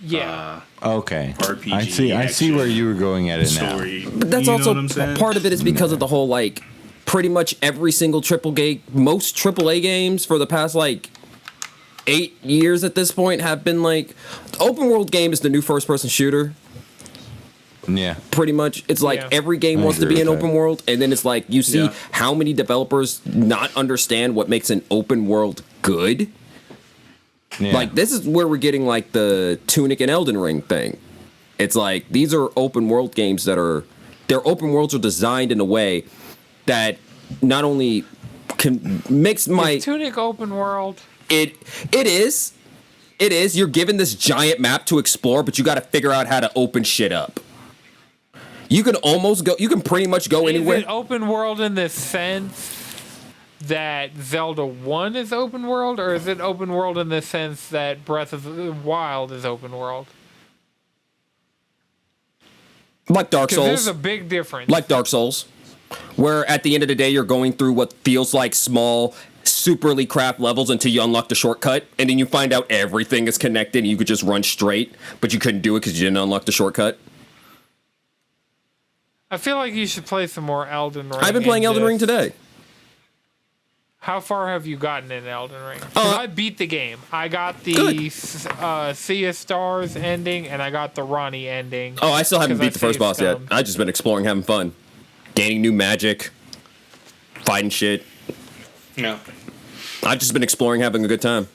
Yeah, Okay. RPG. I see action, where you were going at it now. story. But that's You know also what I'm saying? part of it is because of the whole like pretty much every single most AAA games for the past like 8 years at this point have been like open world game is the new first person shooter. Yeah. Pretty much, it's like Yeah. every game I wants to agree be an with open that. world, and then it's like you see Yeah. how many developers not understand what makes an open world good. Yeah. Like this is where we're getting like the Tunic and Elden Ring thing. It's like these are open world games their open worlds are designed in a way that not only makes my Tunic open world. it is you're given this giant map to explore, but you got to figure out how to open shit up. You can pretty much go Is anywhere. it open world in the sense that Zelda 1 is open world, or is it open world in the sense that Breath of the Wild is open world? Like Dark Because there's Souls. a big difference. Like Dark Souls, where at the end of the day you're going through what feels like small, superly craft levels until you unlock the shortcut, and then you find out everything is connected and you could just run straight, but you couldn't do it because you didn't unlock the shortcut. I feel like you should play some more Elden Ring. I've been playing in Elden Ring this. today. How far have you gotten in Elden Ring? 'Cause I beat the game. I got the Good. Sea of Stars ending, and I got the Ronnie ending. Oh, I still haven't 'cause I beat the first saved boss yet. some. I've just been exploring, having fun, gaining new magic, fighting shit. Yeah. I've just been exploring, having a good time.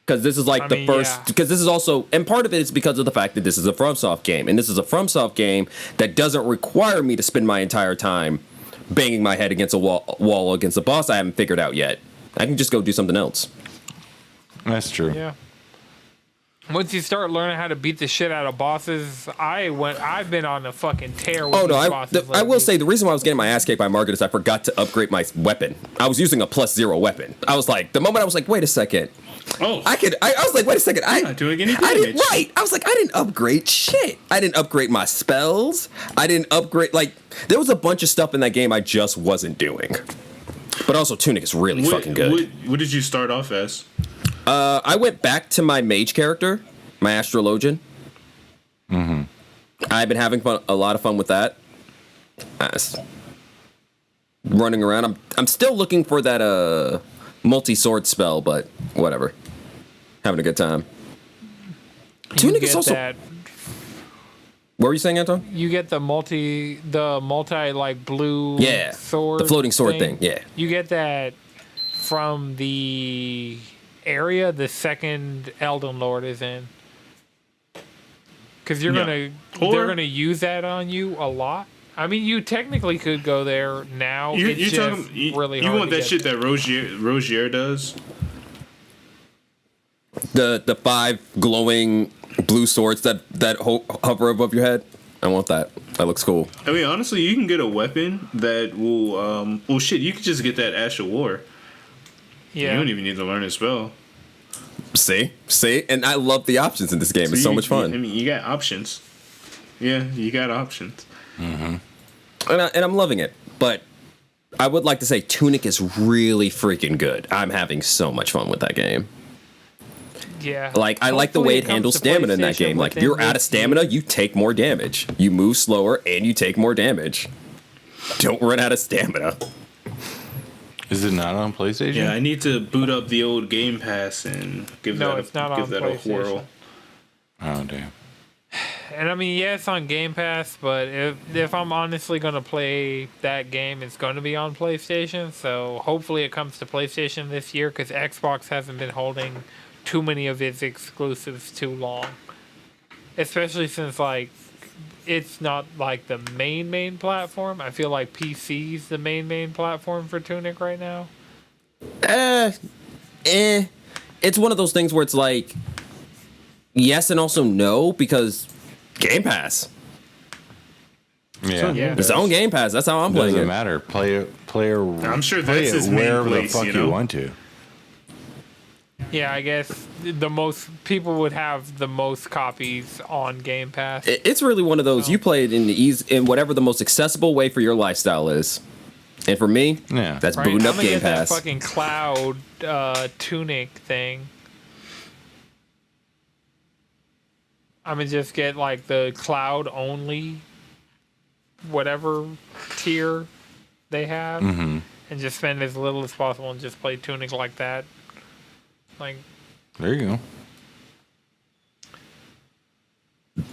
Because this is like I the mean, first. yeah. Because this is also, and part of it is because of the fact that this is a FromSoft game, and this is a FromSoft game that doesn't require me to spend my entire time banging my head against a wall against a boss I haven't figured out yet. I can just go do something else. That's true. Yeah. Once you start learning how to beat the shit out of bosses, I've been on a fucking tear with Oh no! these bosses I will lately. say the reason why I was getting my ass kicked by Margaret is I forgot to upgrade my weapon. I was using a +0 weapon. I was like, the moment I was like, wait a second. Oh. I was like, wait a second. I'm not doing any I didn't, damage. right. I was like, I didn't upgrade shit. I didn't upgrade my spells. I didn't upgrade, like, there was a bunch of stuff in that game I just wasn't doing. But also, Tunic is really fucking good. What did you start off as? I went back to my mage character, my astrologian. Mm-hmm. I've been having a lot of fun with that. Running around. I'm still looking for that multi-sword spell, but whatever. Having a good time. You Tunic get is also that. What were you saying, Anton? You get the multi like blue sword. The floating sword thing. Yeah. You get that from the area the second Elden Lord is in. Because they're gonna use that on you a lot. I mean, you technically could go there now. It's just really hard. You want that shit that Rogier does? The 5 glowing blue swords that hover above your head. I want that. That looks cool. I mean, honestly, you can get a weapon that will. Well, shit, you could just get that Ash of War. Yeah. You don't even need to learn a spell. See, and I love the options in this game. It's so much fun. I mean, you got options. Yeah, you got options. Mm-hmm. And I'm loving it. But I would like to say Tunic is really freaking good. I'm having so much fun with that game. Yeah. Like, I like the way it handles stamina in that game. Like, if you're out of stamina, you take more damage. You move slower, and you take more damage. Don't run out of stamina. Is it not on PlayStation? Yeah, I need to boot up the old Game Pass and give that a whirl. Oh, damn. And I mean, yeah, it's on Game Pass, but if I'm honestly going to play that game, it's going to be on PlayStation. So hopefully it comes to PlayStation this year, because Xbox hasn't been holding too many of its exclusives too long. Especially since, like, it's not like the main platform. I feel like PC's the main platform for Tunic right now. It's one of those things where it's like yes and also no, because Game Pass. Yeah. It's on Game Pass. That's how I'm playing it. Doesn't matter. Player. I'm sure that's his main wherever place, the fuck you want to. Yeah, I guess the most people would have the most copies on Game Pass. It's really one of those. You play it in whatever the most accessible way for your lifestyle is. And for me, that's booting up Game Pass. That fucking cloud Tunic thing. I'm gonna just get like the cloud only, whatever tier they have, and just spend as little as possible and just play Tunic like that. Like, there you go.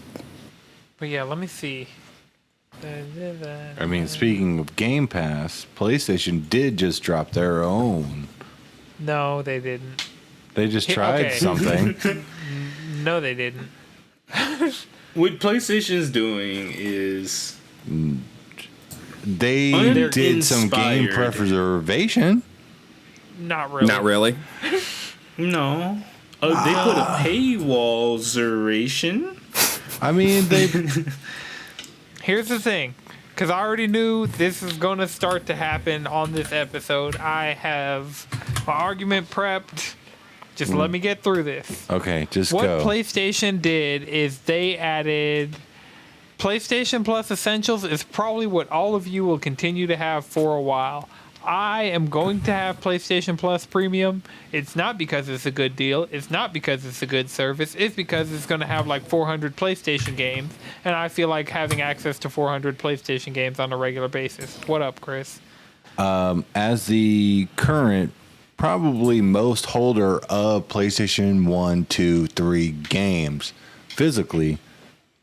But yeah, let me see. I mean, speaking of Game Pass, PlayStation did just drop their own. No, they didn't. They just tried something. No, they didn't. What PlayStation's doing is they did some game preservation. Not really. Not really. No. They put a paywall zeration. I mean, they. Here's the thing, because I already knew this is going to start to happen on this episode. I have my argument prepped. Just let me get through this. Okay, just go. What PlayStation did is they added PlayStation Plus Essentials is probably what all of you will continue to have for a while. I am going to have PlayStation Plus Premium. It's not because it's a good deal. It's not because it's a good service. It's because it's going to have like 400 PlayStation games, and I feel like having access to 400 PlayStation games on a regular basis. What up, Chris? As the current, probably most holder of PlayStation 1, 2, 3 games physically,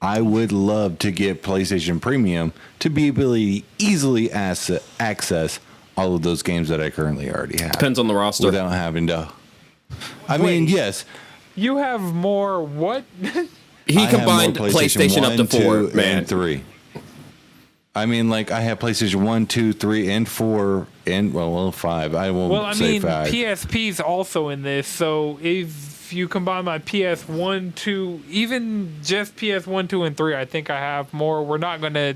I would love to get PlayStation Premium to be able to easily access all of those games that I currently already have. Depends on the roster. Without having to. I mean, yes. You have more. What? He combined PlayStation 1, up to 4, man. And 3. I mean, like, I have PlayStation 1, 2, 3, and 4, and, well, 5. I won't say 5. PSP's also in this, so if you combine my PS1, 2, even just PS1, 2, and 3, I think I have more. We're not going to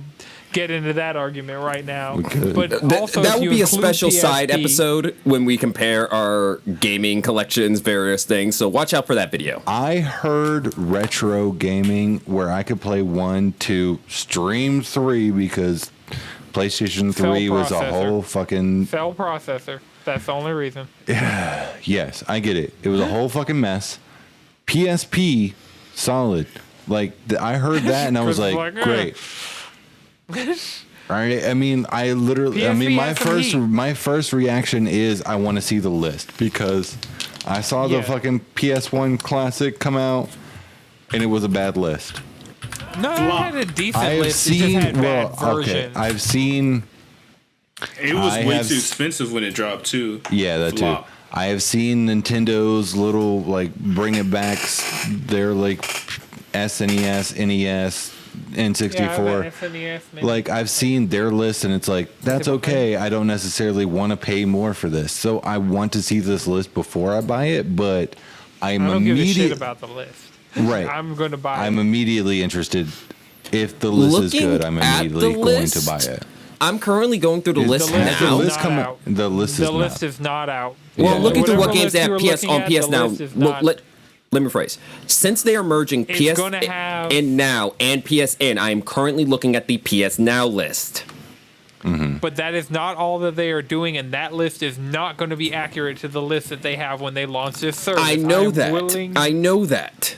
get into that argument right now. But also, that would be a special side episode when we compare our gaming collections, various things. So watch out for that video. I heard retro gaming where I could play 1, 2, stream 3 because PlayStation 3 was a whole fucking cell processor. That's the only reason. Yes, I get it. It was a whole fucking mess. PSP, solid. Like I heard that and I was like, great. Right? I mean, I literally. PSP, I mean, my first reaction is I want to see the list because I saw the fucking PS1 Classic come out, and it was a bad list. No, it had a decent I have list. It just seen. had Well, bad versions. okay. I've seen. It was I way have too s- expensive when it dropped too. Yeah, that Flop. too. I have seen Nintendo's little like bring it backs. Their like SNES, NES, N64. SNES, maybe. Like I've seen their list and it's like that's okay. I don't necessarily want to pay more for this. So I want to see this list before I buy it, but I'm I don't give a shit immediately about the list. right. I'm going to buy I'm it. immediately interested. If the list is Looking good, I'm at immediately the going list, to buy it. I'm currently going through the Is list the list The now. is list not coming. out. The list The is list not. is not out. Well, Yeah. looking through what Whatever games list they you have were PS looking on at, PS the Now. list is Well, not- let me rephrase. Since they are merging It's PS gonna have- and Now and PSN, I am currently looking at the PS Now list. But that is not all that they are doing, and that list is not going to be accurate to the list that they have when they launch this service. I know am that. willing- I know that.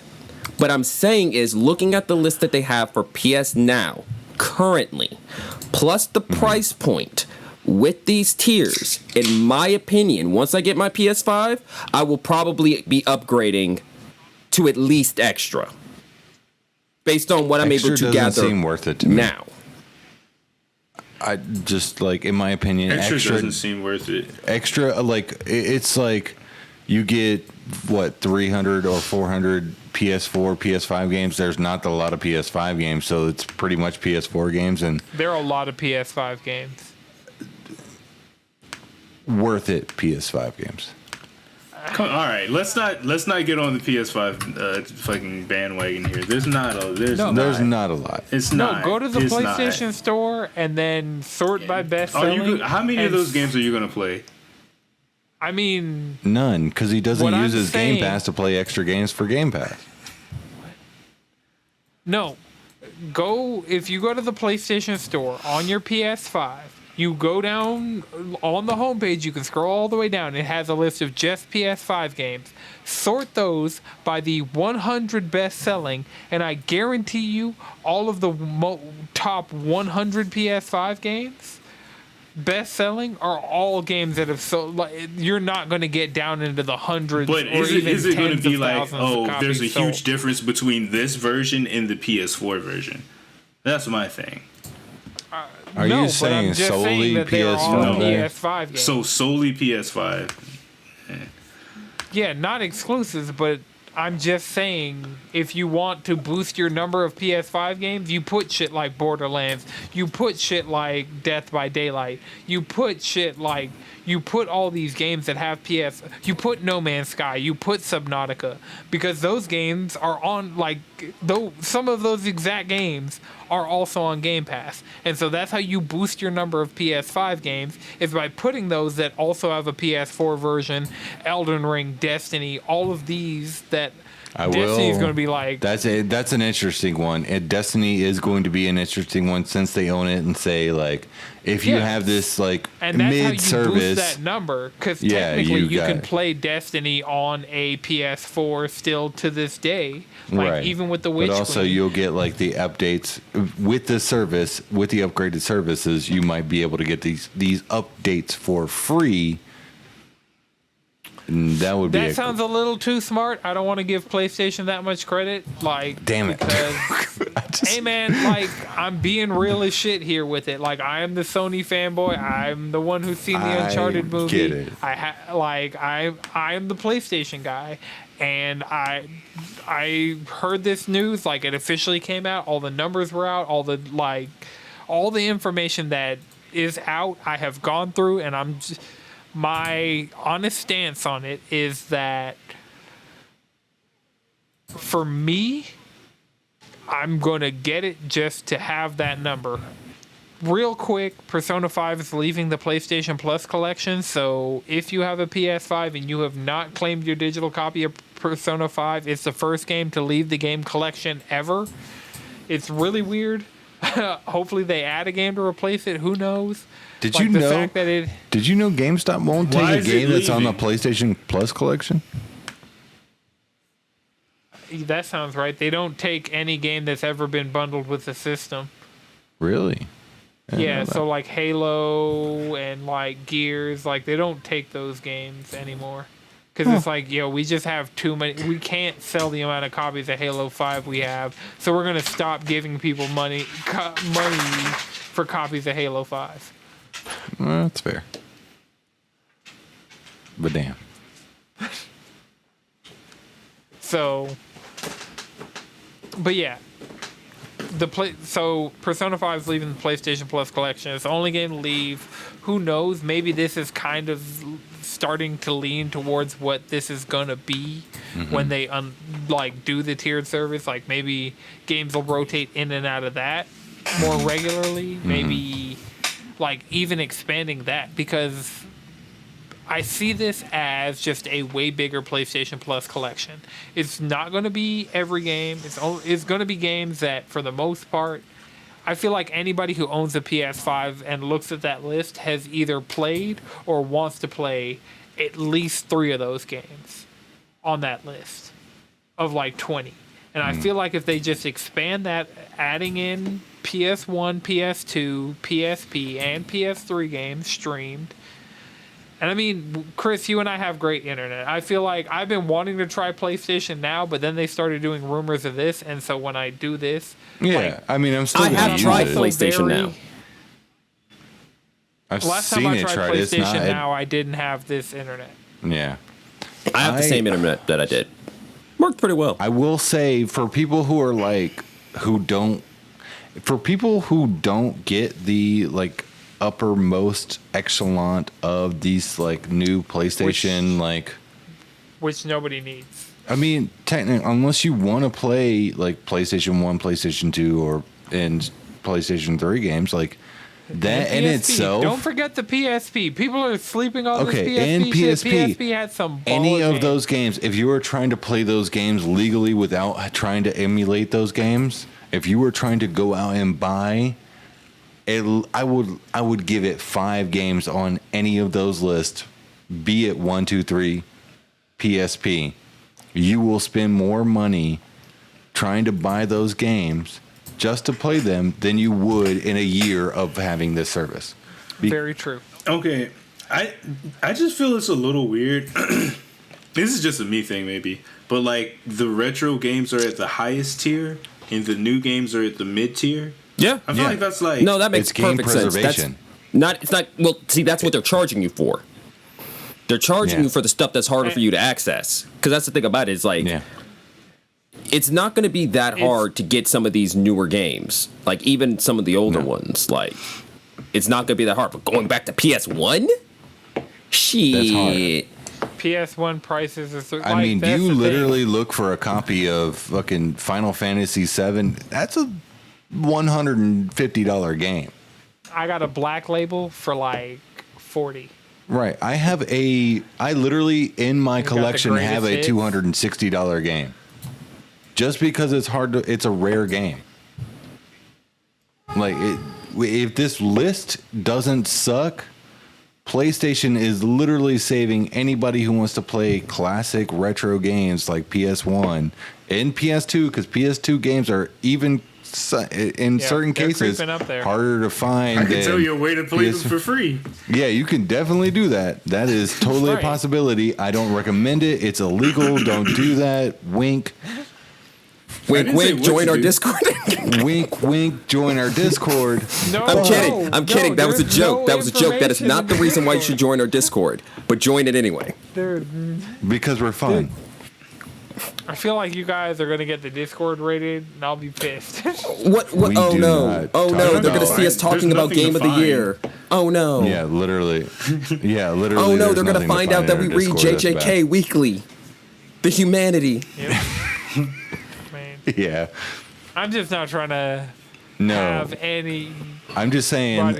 What I'm saying is, looking at the list that they have for PS Now currently, plus the price point with these tiers, in my opinion, once I get my PS5, I will probably be upgrading to at least extra, based on what I'm Extra able to doesn't gather seem worth it to me. now. I just like, in my opinion, Extra doesn't seem worth it. extra like it's like you get what 300 or 400 PS4, PS5 games. There's not a lot of PS5 games, so it's pretty much PS4 games and There are a lot of PS5 games. worth it PS5 games. All right, let's not get on the PS5 fucking bandwagon here. There's not. There's not a lot. It's No, not. go to the It's PlayStation not. Store and then sort by best Are selling. you? How many of and those games are you gonna play? I mean, None, because he doesn't What use I'm his Game saying- Pass to play extra games for Game Pass. no. If you go to the PlayStation Store on your PS5, you go down on the homepage, you can scroll all the way down. It has a list of just PS5 games. Sort those by the 100 best selling, and I guarantee you all of the top 100 PS5 games best selling are all games that have sold. Like, you're not going to get down into the hundreds, But or is even it going to tens be of like, thousands of oh, copies there's a sold. huge difference between this version and the PS4 version? That's my thing. Are No, you but saying I'm just solely saying that they are all PS5? PS5 games. So solely PS5. Yeah, not exclusives, but I'm just saying if you want to boost your number of PS5 games, you put shit like Borderlands, you put shit like Death by Daylight, you put all these games that have you put No Man's Sky, you put Subnautica, because those games are on, like, though some of those exact games are also on Game Pass. And so that's how you boost your number of PS5 games, is by putting those that also have a PS4 version, Elden Ring, Destiny, all of these that Destiny's going to be like... That's an interesting one. And Destiny is going to be an interesting one since they own it and say, like, if you Yeah. have this, like, And that's how you mid-service... boost that number, because Yeah, technically you you got can it. play Destiny on a PS4 still to this day, like right. even with the Witch But also Queen. you'll get, like, the updates. With the service, with the upgraded services, you might be able to get these updates for free. And that would be That sounds a little too smart. I don't want to give PlayStation that much credit. Like, Damn it. because, hey man, like, I'm being real as shit here with it. Like, I am the Sony fanboy. I'm the one who's seen the I Uncharted movie. get it. I am the PlayStation guy, and I heard this news. Like, it officially came out. All the numbers were out. All the information that is out, I have gone through, and I'm just... My honest stance on it is that for me, I'm going to get it just to have that number. Real quick, Persona 5 is leaving the PlayStation Plus collection, so if you have a PS5 and you have not claimed your digital copy of Persona 5, it's the first game to leave the game collection ever. It's really weird. Hopefully they add a game to replace it. Who knows? Did Like, you the know? fact that it... Did you know GameStop won't Why take a is it game that's on the leaving? PlayStation Plus collection? That sounds right. They don't take any game that's ever been bundled with the system. Really? I didn't Yeah, know so that. like Halo and like Gears, like they don't take those games anymore Because it's like, we just have too many. We can't sell the amount of copies of Halo 5 we have, so we're gonna stop giving people money for copies of Halo 5. Well, that's fair. But damn. So, but yeah, so Persona 5 is leaving the PlayStation Plus collection. It's the only game to leave. Who knows? Maybe this is kind of starting to lean towards what this is gonna be when they do the tiered service. Like maybe games will rotate in and out of that more regularly. Maybe like even expanding that, because I see this as just a way bigger PlayStation Plus collection. It's not going to be every game. It's going to be games that, for the most part, I feel like anybody who owns a PS5 and looks at that list has either played or wants to play at least 3 of those games on that list of like 20. And I feel like if they just expand that, adding in PS1, PS2, PSP, and PS3 games streamed. And I mean, Chris, you and I have great internet. I feel like I've been wanting to try PlayStation Now, but then they started doing rumors of this, and so when I do this, I mean, I'm still. I have tried it. PlayStation Now. I've last seen time I it tried tried. PlayStation Now, I didn't have this internet. Yeah. I have the same internet that I did. Worked pretty well. I will say, for people who are who don't get the uppermost echelon of these new PlayStation which nobody needs. I mean, technically, unless you want to play PlayStation 1, PlayStation 2 and PlayStation 3 games that in itself. Don't forget the PSP. People are sleeping on this PSP. And PSP. PSP had some any of games. those games, if you were trying to play those games legally without trying to emulate those games, if you were trying to go out and buy I would give it 5 games on any of those lists, be it 1, 2, 3, PSP. You will spend more money trying to buy those games just to play them than you would in a year of having this service. Very true. Okay, I just feel it's a little weird. This is just a me thing, maybe, but the retro games are at the highest tier, and the new games are at the mid tier. Yeah, I feel like that's no, that makes it's game perfect sense. preservation. It's not. Well, see, that's what they're charging you for. They're charging you for the stuff that's harder for you to access. Because that's the thing about it is it's not going to be that hard to get some of these newer games. Even some of the older ones. It's not going to be that hard. But going back to PS1, shit. That's hard. PS1 prices are. I mean, do you literally look for a copy of fucking Final Fantasy VII? That's a $150 game. I got a black label for $40. Right. I literally in my collection have a $260 game. Just because it's a rare game. If this list doesn't suck, PlayStation is literally saving anybody who wants to play classic retro games like PS1 and PS2, because PS2 games are even in certain cases harder to find. I can tell you a way to play them for free. Yeah, you can definitely do that. That is totally a possibility. I don't recommend it. It's illegal. Don't do that. Wink. Wink, wink, join our Discord. Wink, wink, join our Discord. No, I'm kidding. That was a joke. That was a joke. That is not the reason why you should join our Discord. But join it anyway. Because we're fun. I feel like you guys are going to get the Discord rated, and I'll be pissed. What? Oh, no. Oh, no. They're going to see us talking about Game of the Year. Oh, no. Yeah, literally. Yeah, literally. Oh, no. They're going to find out that we read JJK weekly. The humanity. Yep. Yeah. I'm just not trying to have any. I'm just saying,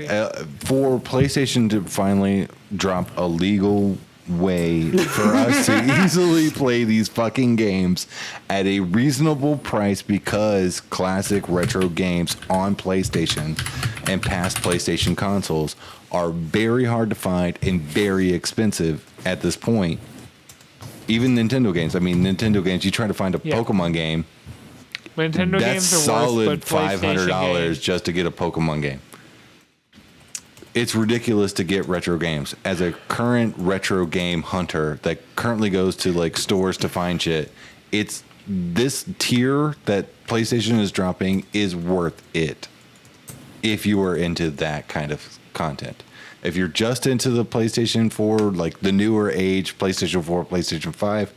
for PlayStation to finally drop a legal way for us to easily play these fucking games at a reasonable price, because classic retro games on PlayStation and past PlayStation consoles are very hard to find and very expensive at this point. Even Nintendo games. I mean, Nintendo games, you try to find a Pokemon game, Nintendo that's games are solid worse, but $500 just to get a Pokemon game. it's ridiculous to get retro games. As a current retro game hunter that currently goes to like stores to find shit, it's this tier that PlayStation is dropping is worth it if you are into that kind of content. If you're just into the PlayStation 4, like the newer age, PlayStation 4, PlayStation 5,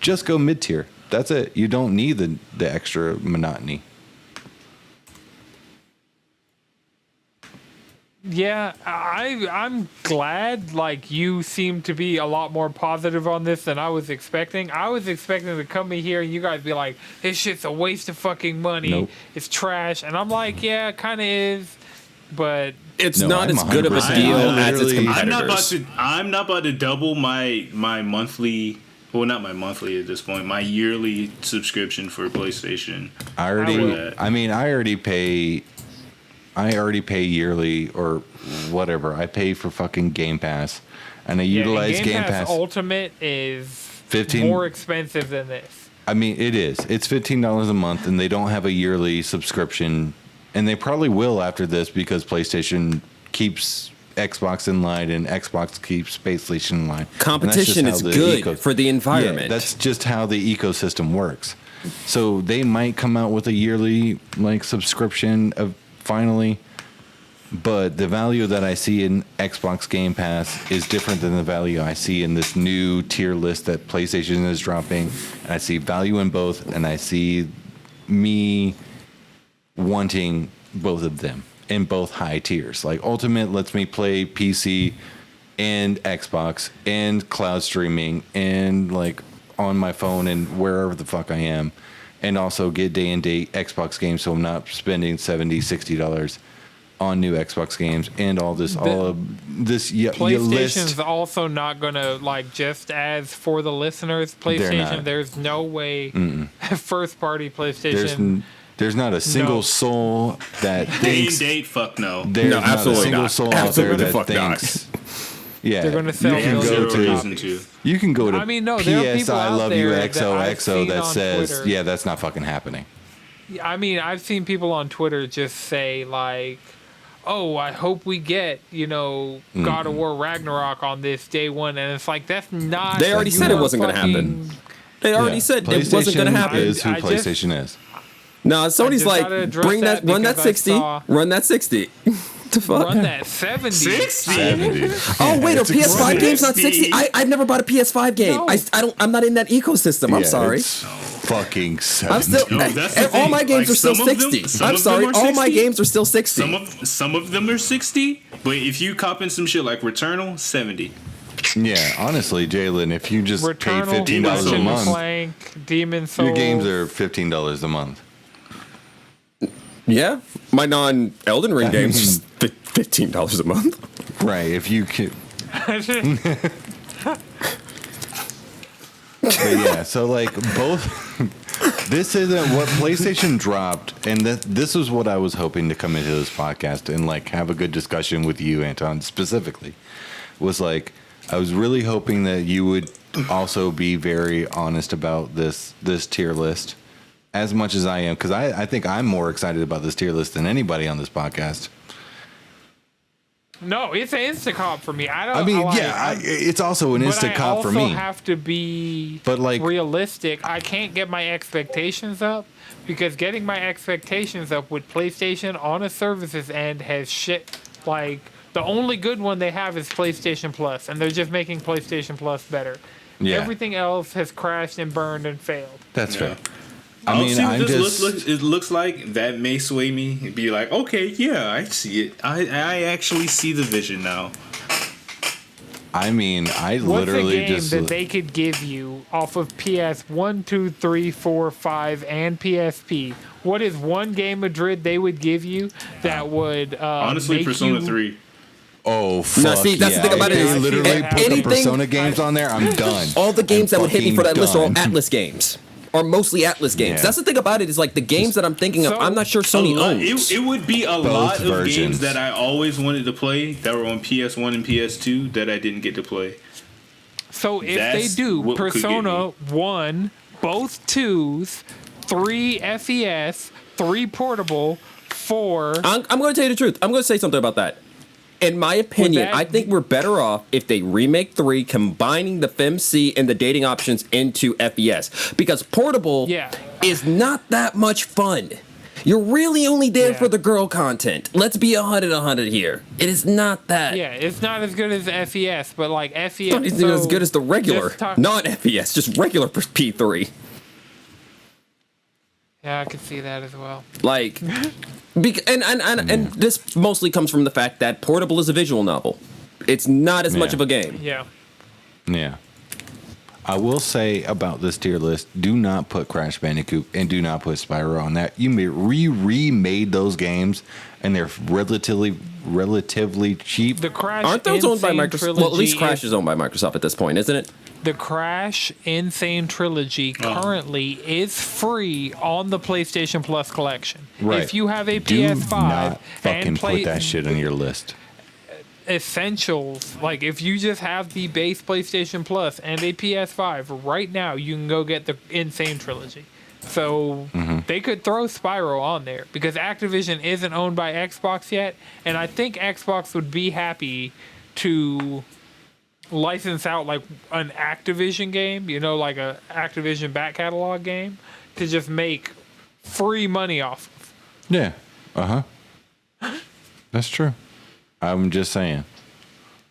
just go mid-tier. That's it. You don't need the extra monotony. Yeah, I'm glad, like, you seem to be a lot more positive on this than I was expecting. I was expecting to come in here and you guys be like, this shit's a waste of fucking money. Nope. It's trash. And I'm like, yeah, it kind of is, but... It's No, not I'm as good of a 100%. deal I as its literally- competitors. I'm not about to double my monthly. Well, not my monthly at this point. My yearly subscription for PlayStation. I would. already pay yearly or whatever. I pay for fucking Game Pass, and I utilize and Game Pass. Ultimate is 15 more expensive than this. I mean, it is. It's $15 a month, and they don't have a yearly subscription, and they probably will after this because PlayStation keeps Xbox in line and Xbox keeps PlayStation in line. Competition is good for the environment. Yeah, that's just how the ecosystem works. So they might come out with a yearly like subscription of finally, but the value that I see in Xbox Game Pass is different than the value I see in this new tier list that PlayStation is dropping. And I see value in both, and I see me wanting both of them in both high tiers. Like Ultimate lets me play PC and Xbox and cloud streaming and like on my phone and wherever the fuck I am, and also get day and date Xbox games, so I'm not spending $70-$60 on new Xbox games and all this PlayStation's list. also not gonna, like, just as for the listeners, They're PlayStation, not. there's no way first party PlayStation. There's not a single No. soul that Day and thinks date, fuck no. there's No, not a absolutely single not. soul out Absolutely there the that fuck not. thinks. Yeah, They're gonna sell you can millions go of to copies. you can go to I mean, no, there are PS people I out love you there that I've XOXO seen that on says Twitter. yeah, that's not fucking happening. I mean, I've seen people on Twitter just say, like, oh, I hope we get, God of War Ragnarok on this day one. And it's like, that's not... They already said it your wasn't gonna happen. fucking- They already Yeah. said it wasn't going to PlayStation happen. Is who I just- PlayStation is. No, Sony's just like, gotta address run that that because I 60, saw- run that 60. The fuck? Run that 70. 60? 70. Oh wait, are It's PS5 games not 60? 60. I've never bought a PS5 game. No. I'm not in that ecosystem. I'm Yeah, sorry. it's fucking 70. I'm still. No, that's the all thing. my games Like, are still some of them- 60. some I'm of them sorry. are All my 60. games are still 60. Some of them are 60, but if you cop in some shit like Returnal, 70. Yeah, honestly, Jalen, if you just Returnal, pay $15 a Ratchet and month, Clank, Demon Souls. your games are $15 a month. Yeah, my non-Elden Ring games are $15 a month. Right, if you can. But yeah, so like both. This isn't what PlayStation dropped, and this was what I was hoping to come into this podcast and like have a good discussion with you, Anton, specifically. Was like I was really hoping that you would also be very honest about this tier list, as much as I am, because I think I'm more excited about this tier list than anybody on this podcast. No, it's an Instacop for me. I mean, it's also an instant cop for me. But I also have to be realistic. I can't get my expectations up because getting my expectations up with PlayStation on a services end has shit. Like, the only good one they have is PlayStation Plus, and they're just making PlayStation Plus better. Yeah. Everything else has crashed and burned and failed. That's fair. I mean, see what I'm this just. it looks like. That may sway me and be like, okay, yeah, I see it. I actually see the vision now. I mean, I What's literally a game just. that they could give you off of PS 1, 2, 3, 4, 5, and PSP? What is one game Madrid they would give you that would Honestly, make Persona you, 3. Oh, fuck. Now, see, that's the thing about If it they is literally put the anything- Persona games on there, I'm done. All the games that would hit me for that list are all done. Atlas games. Or mostly Atlas games. Yeah. That's the thing about it is like the games that I'm thinking of, So- I'm not sure Sony owns. It would be a lot of versions. games that I always wanted to play that were on PS1 and PS2 that I didn't get to play. So if That's they do what could get Persona me. 1, both 2s, 3 FES, 3 portable, 4. I'm going to tell you the truth. I'm going to say something about that. In my opinion, that- I think we're better off if they remake 3, combining the FemC and the dating options into FES. Because portable is not that much fun. You're really only there for the girl content. Let's be 100 here. It is not that. Yeah, it's not as good as FES, but like FES. It's not even as good as the regular, not FES, just regular P3. Yeah, I could see that as well. Like, and this mostly comes from the fact that Portable is a visual novel. It's not as much of a game. Yeah. Yeah. I will say about this tier list, do not put Crash Bandicoot and do not put Spyro on that. You remade those games and they're relatively cheap. The Crash aren't those owned by Microsoft? Trilogy Well, at least Crash is owned by Microsoft at this point, isn't it? The Crash Insane Trilogy currently is free on the PlayStation Plus collection. Right. If you have a Do PS5 not fucking and put that shit on your list. Essentials, like if you just have the base PlayStation Plus and a PS5 right now, you can go get the Insane Trilogy. So they could throw Spyro on there because Activision isn't owned by Xbox yet, and I think Xbox would be happy to license out like an Activision game, you know, like a Activision back catalog game, to just make free money off of. Yeah. That's true. I'm just saying.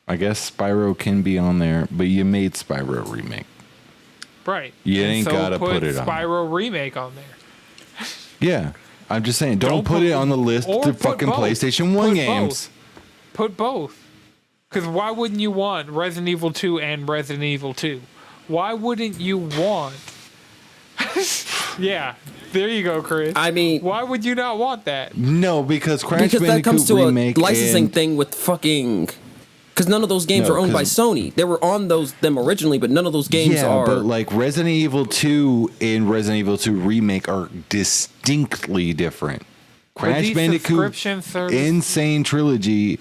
I guess Spyro can be on there, but you made Spyro remake. Right. You And ain't gotta put it on. Spyro remake on there. Yeah. I'm just saying, don't put it on the list or to put fucking both. PlayStation 1 Put games. Put both. Because why wouldn't you want Resident Evil 2 and Resident Evil 2? Why wouldn't you want... Yeah, there you go, Chris. I mean... Why would you not want that? No, because Crash Because Bandicoot that comes to a remake licensing and- thing with fucking... Because none of those games No, are owned by 'cause- Sony. They were on them originally, but none of those games are... but like Resident Evil 2 and Resident Evil 2 remake are distinctly different. Crash these Bandicoot subscription service- Insane Trilogy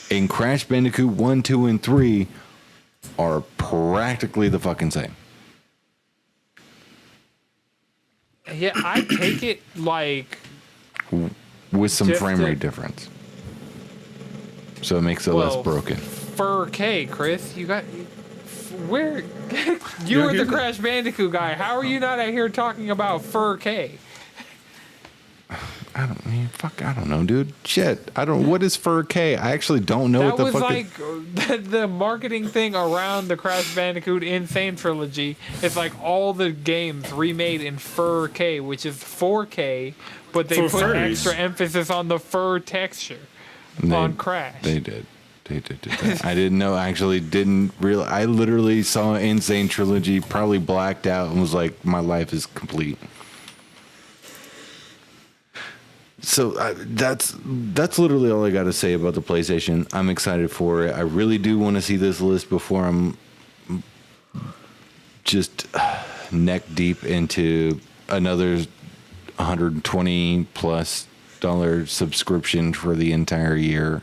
and Crash Bandicoot 1, 2, and 3 are practically the fucking same. Yeah, I take it like... With some Just frame to- rate difference. So it makes it less broken. 4K, Chris. You got... Where... You were the Crash Bandicoot guy. How are you not out here talking about 4K? I don't know, dude. Shit. What is 4K? I actually don't know That what the was fuck like the marketing thing around the Crash Bandicoot Insane Trilogy. It's like all the games remade in 4K, which is 4K, but they For put furries. extra emphasis on the fur texture on Crash. They did that. I didn't know. Actually, didn't realize. I literally saw Insane Trilogy, probably blacked out, and was like, "My life is complete." So that's literally all I got to say about the PlayStation. I'm excited for it. I really do want to see this list before I'm just neck deep into another $120+ subscription for the entire year.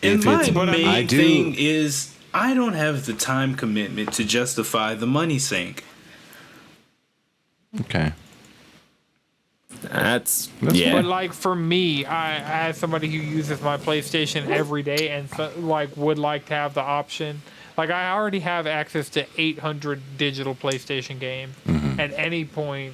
And my I main do- thing is I don't have the time commitment to justify the money sink. Okay. That's That's yeah. But like for me, I as somebody who uses my PlayStation every day and would like to have the option. Like I already have access to 800 digital PlayStation games at any point,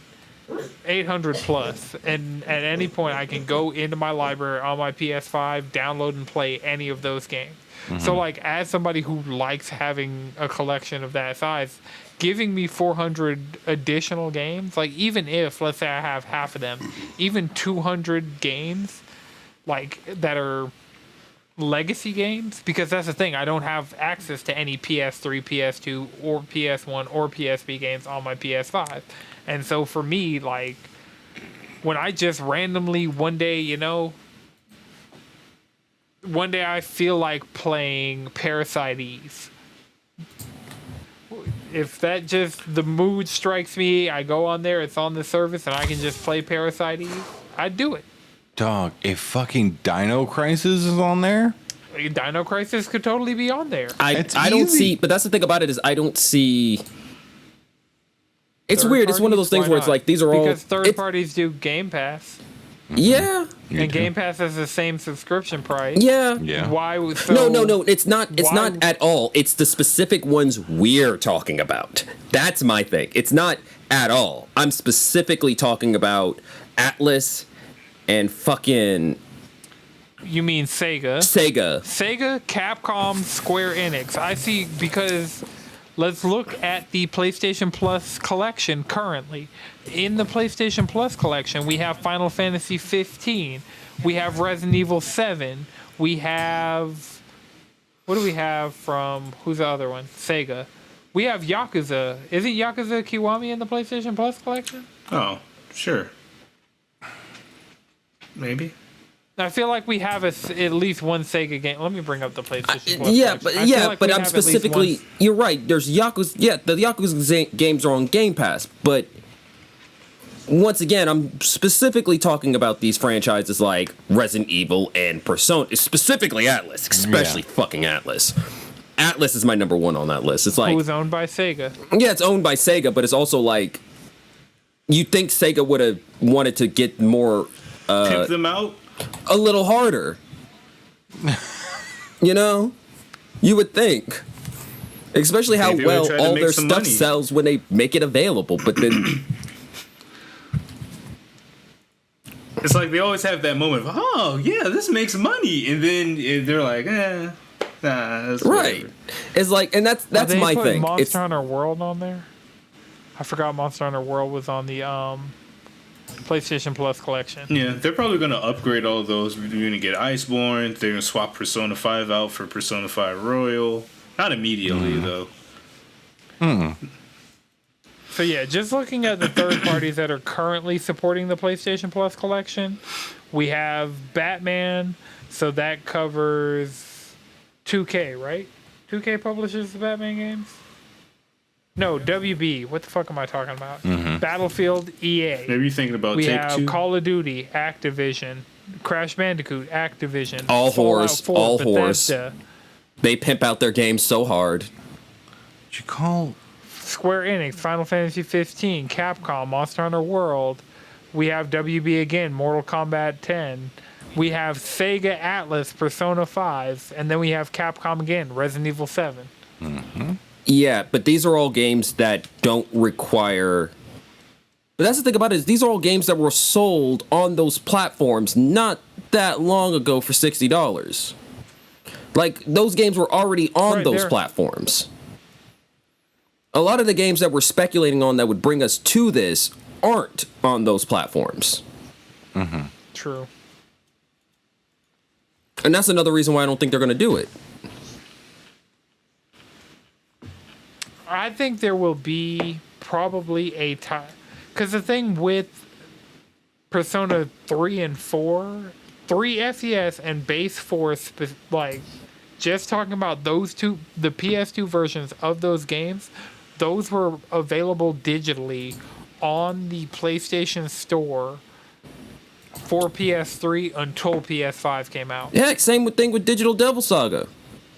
800 plus, and at any point I can go into my library on my PS5, download and play any of those games. So like as somebody who likes having a collection of that size, giving me 400 additional games, like even if let's say I have half of them, even 200 games like that are legacy games, because that's the thing, I don't have access to any PS3, PS2 or PS1 or PSP games on my PS5. And so for me, like when I just randomly one day I feel like playing Parasite Eve. If that just the mood strikes me, I go on there, it's on the service, and I can just play Parasite Eve, I'd do it. Dog, if fucking Dino Crisis is on there, Dino Crisis could totally be on there. I It's don't easy. see, but that's the thing about it is I don't see. It's Third weird. It's one of those parties, things why where it's not? like these are all because third it's- parties do Game Pass. Yeah. Me And too. Game Pass has the same subscription price. Yeah. Yeah. Why would so No. It's not. It's why- not at all. It's the specific ones we're talking about. That's my thing. It's not at all. I'm specifically talking about Atlas and fucking You mean Sega? Sega. Sega, Capcom, Square Enix. I see, because let's look at the PlayStation Plus collection currently. In the PlayStation Plus collection, we have Final Fantasy 15. We have Resident Evil 7. We have, what do we have from, who's the other one? Sega. We have Yakuza. Isn't Yakuza Kiwami in the PlayStation Plus collection? Oh, sure. Maybe. I feel like we have at least one Sega game. Let me bring up the PlayStation Plus. Yeah, collection. I feel like we I'm have at least specifically. one- You're right. There's Yakuza. Yeah, the Yakuza games are on Game Pass, but once again, I'm specifically talking about these franchises like Resident Evil and Persona, specifically Atlas, especially fucking Atlas. Atlas is my number one on that list. It's like, Who's owned by Sega? yeah, it's owned by Sega, but it's also like, you think Sega would have wanted to get more, Pimp them out. a little harder. You know? You would think. Especially how Maybe they would well try to all make their some stuff money. sells when they make it available, but then It's like they always have that moment of, oh yeah, this makes money, and then they're like, nah, that's right. whatever. It's like, and that's Did they my put thing. Monster It's Hunter World on there. I forgot Monster Hunter World was on the PlayStation Plus collection. Yeah, they're probably gonna upgrade all those. You're gonna get Iceborne. They're gonna swap Persona 5 out for Persona 5 Royal. Not immediately though. So yeah, just looking at the third parties that are currently supporting the PlayStation Plus collection, we have Batman. So that covers 2K, right? 2K publishes the Batman games. No, WB. What the fuck am I talking about? Battlefield, EA. Maybe you're thinking about We Take have Two. Call of Duty, Activision, Crash Bandicoot, Activision, All Fallout horse, 4, all horse. Bethesda, they pimp out their games so hard. What you call? Square Enix, Final Fantasy 15, Capcom, Monster Hunter World. We have WB again, Mortal Kombat 10. We have Sega Atlas, Persona 5, and then we have Capcom again, Resident Evil 7. Yeah, but these are all games that don't require. But that's the thing about it, is these are all games that were sold on those platforms not that long ago for $60. Like, those games were already on Right, those they're- platforms. A lot of the games that we're speculating on that would bring us to this aren't on those platforms. True. And that's another reason why I don't think they're going to do it. I think there will be probably a time, because the thing with Persona 3 and 4, 3 SES and Base 4, like, just talking about those two, the PS2 versions of those games, those were available digitally on the PlayStation Store for PS3 until PS5 came out. Yeah, same thing with Digital Devil Saga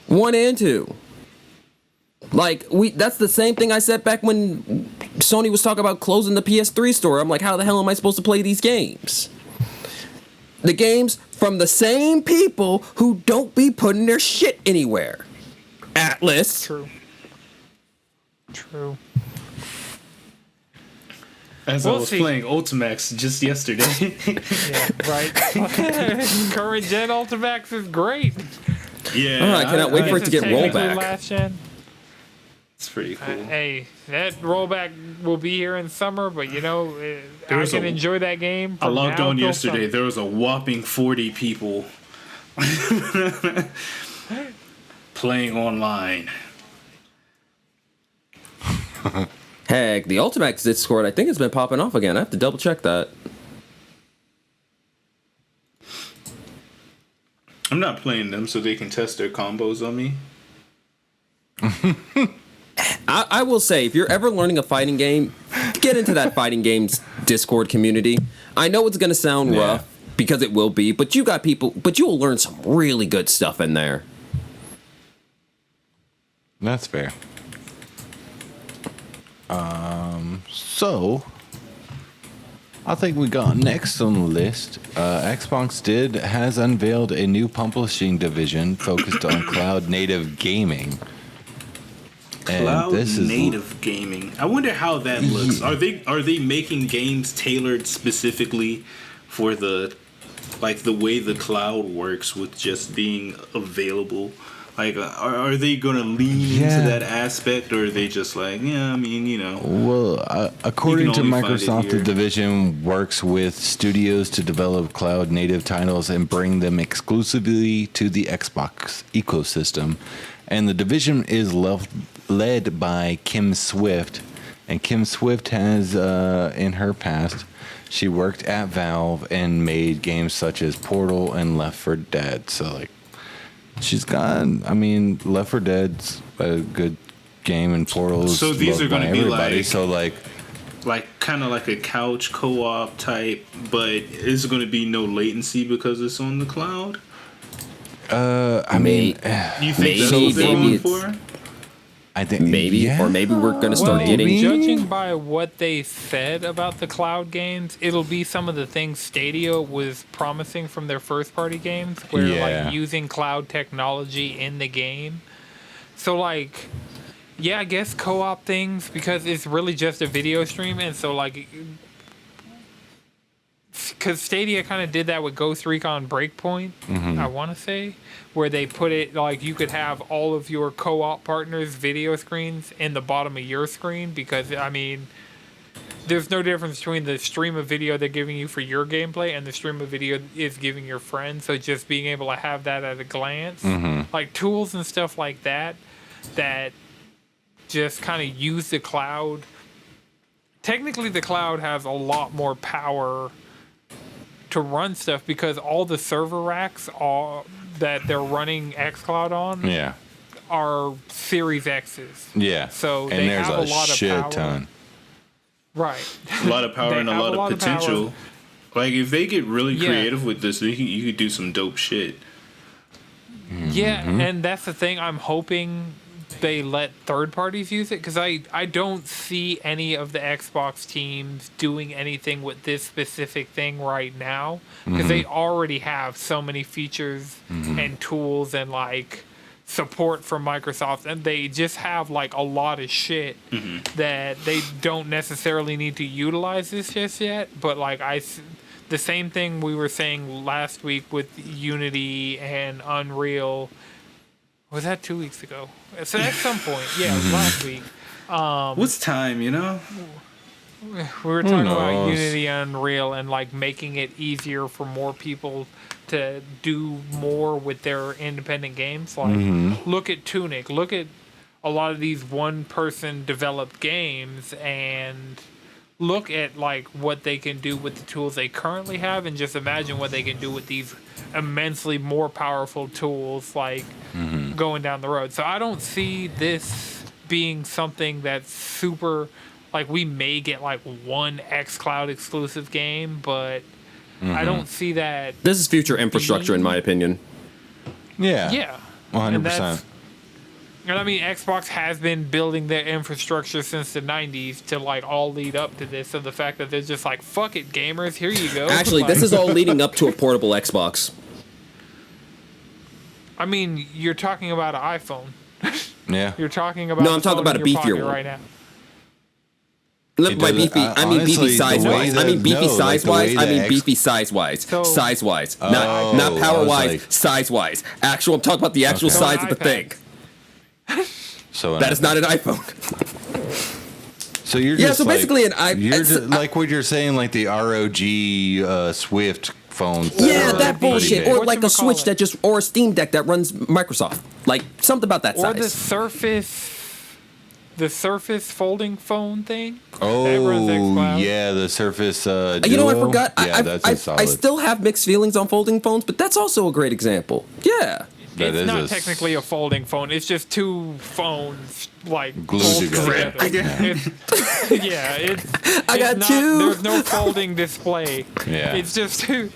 1 and 2. Like, that's the same thing I said back when Sony was talking about closing the PS3 store. I'm like, how the hell am I supposed to play these games? The games from the same people who don't be putting their shit anywhere. Atlas. True. True. As We'll I was see. playing Ultimax just yesterday. Yeah, right. Current gen Ultimax is great. Yeah, Oh, I cannot wait for it This to is get technically rollback. Last gen. It's pretty cool. Hey, that rollback will be here in summer, but you know, I was can a- enjoy that game. I from logged now on till yesterday. summer. There was a whopping 40 people playing online. Heck, the Ultimax Discord, I think it's been popping off again. I have to double check that. I'm not playing them so they can test their combos on me. I will say, if you're ever learning a fighting game, get into that fighting games Discord community. I know it's going to sound rough, because it will be, but you got people, but you will learn some really good stuff in there. That's fair. So I think we got next on the list. Xbox has unveiled a new publishing division focused on cloud native gaming. Cloud native gaming. I wonder how that looks. Are they making games tailored specifically for the way the cloud works with just being available? Like, are they going to lean into that aspect, or are they just like, yeah, I mean, you know? Well, according to Microsoft, the division works with studios to develop cloud native titles and bring them exclusively to the Xbox ecosystem. And the division is led by Kim Swift. And Kim Swift has, in her past, she worked at Valve and made games such as Portal and Left 4 Dead. So, like, she's got, I mean, Left 4 Dead's a good game, and Portal's so these are going to be like, so like kind of like a couch co-op type, but is going to be no latency because it's on the cloud? I mean, you think that's what they're going for? I think maybe, or maybe we're going to start getting. Judging by what they said about the cloud games, it'll be some of the things Stadia was promising from their first-party games, where like using cloud technology in the game. So like, yeah, I guess co-op things, because it's really just a video stream, and so like, because Stadia kind of did that with Ghost Recon Breakpoint, I want to say, where they put it like you could have all of your co-op partners' video screens in the bottom of your screen, because I mean, there's no difference between the stream of video they're giving you for your gameplay and the stream of video is giving your friends. So just being able to have that at a glance, like tools and stuff like that, that just kind of use the cloud. Technically, the cloud has a lot more power to run stuff, because all the server racks that they're running xCloud on are Series X's. Yeah. So and they there's have a lot of shit power. Ton. Right. A lot of power and a lot of potential. Like, if they get really creative with this, you could do some dope shit. Yeah, and that's the thing. I'm hoping they let third parties use it, because I don't see any of the Xbox teams doing anything with this specific thing right now, because they already have so many features and tools and like support from Microsoft, and they just have like a lot of shit that they don't necessarily need to utilize this just yet. But like the same thing we were saying last week with Unity and Unreal. Was that 2 weeks ago? So at some point, it was last week. What's time, you know? We were talking about Unity and Unreal and like making it easier for more people to do more with their independent games. Like, look at Tunic. Look at a lot of these one-person developed games, and look at like what they can do with the tools they currently have, and just imagine what they can do with these immensely more powerful tools like going down the road. So I don't see this being something that's super, like, we may get like one xCloud exclusive game, but I don't see that. This is future infrastructure, in my opinion. Yeah 100%. And I mean, Xbox has been building their infrastructure since the 90s to like all lead up to this. So the fact that they're just like, fuck it, gamers, here you go. Actually, like, this is all leading up to a portable Xbox. I mean, you're talking about an iPhone. Yeah. You're talking about. No, I'm talking about a beefier one right now. Look, by beefy, I mean beefy size-wise. I mean beefy size-wise. I mean beefy size-wise. Size-wise. Not power-wise, size-wise. Actual, I'm talking about the actual size of the thing. So that is not an iPhone. So you're just so basically an iPhone. You're just, like what you're saying, like the ROG Swift phones. Yeah, that bullshit. Or like a Switch that just, or a Steam Deck that runs Microsoft. Like something about that size. Or the Surface folding phone thing. Oh, yeah, the Surface Duo. You know, I forgot. Yeah, that's solid. I still have mixed feelings on folding phones, but that's also a great example. Yeah. It's not technically a folding phone. It's just two phones like glued together. I got two. There's no folding display. Yeah. It's just two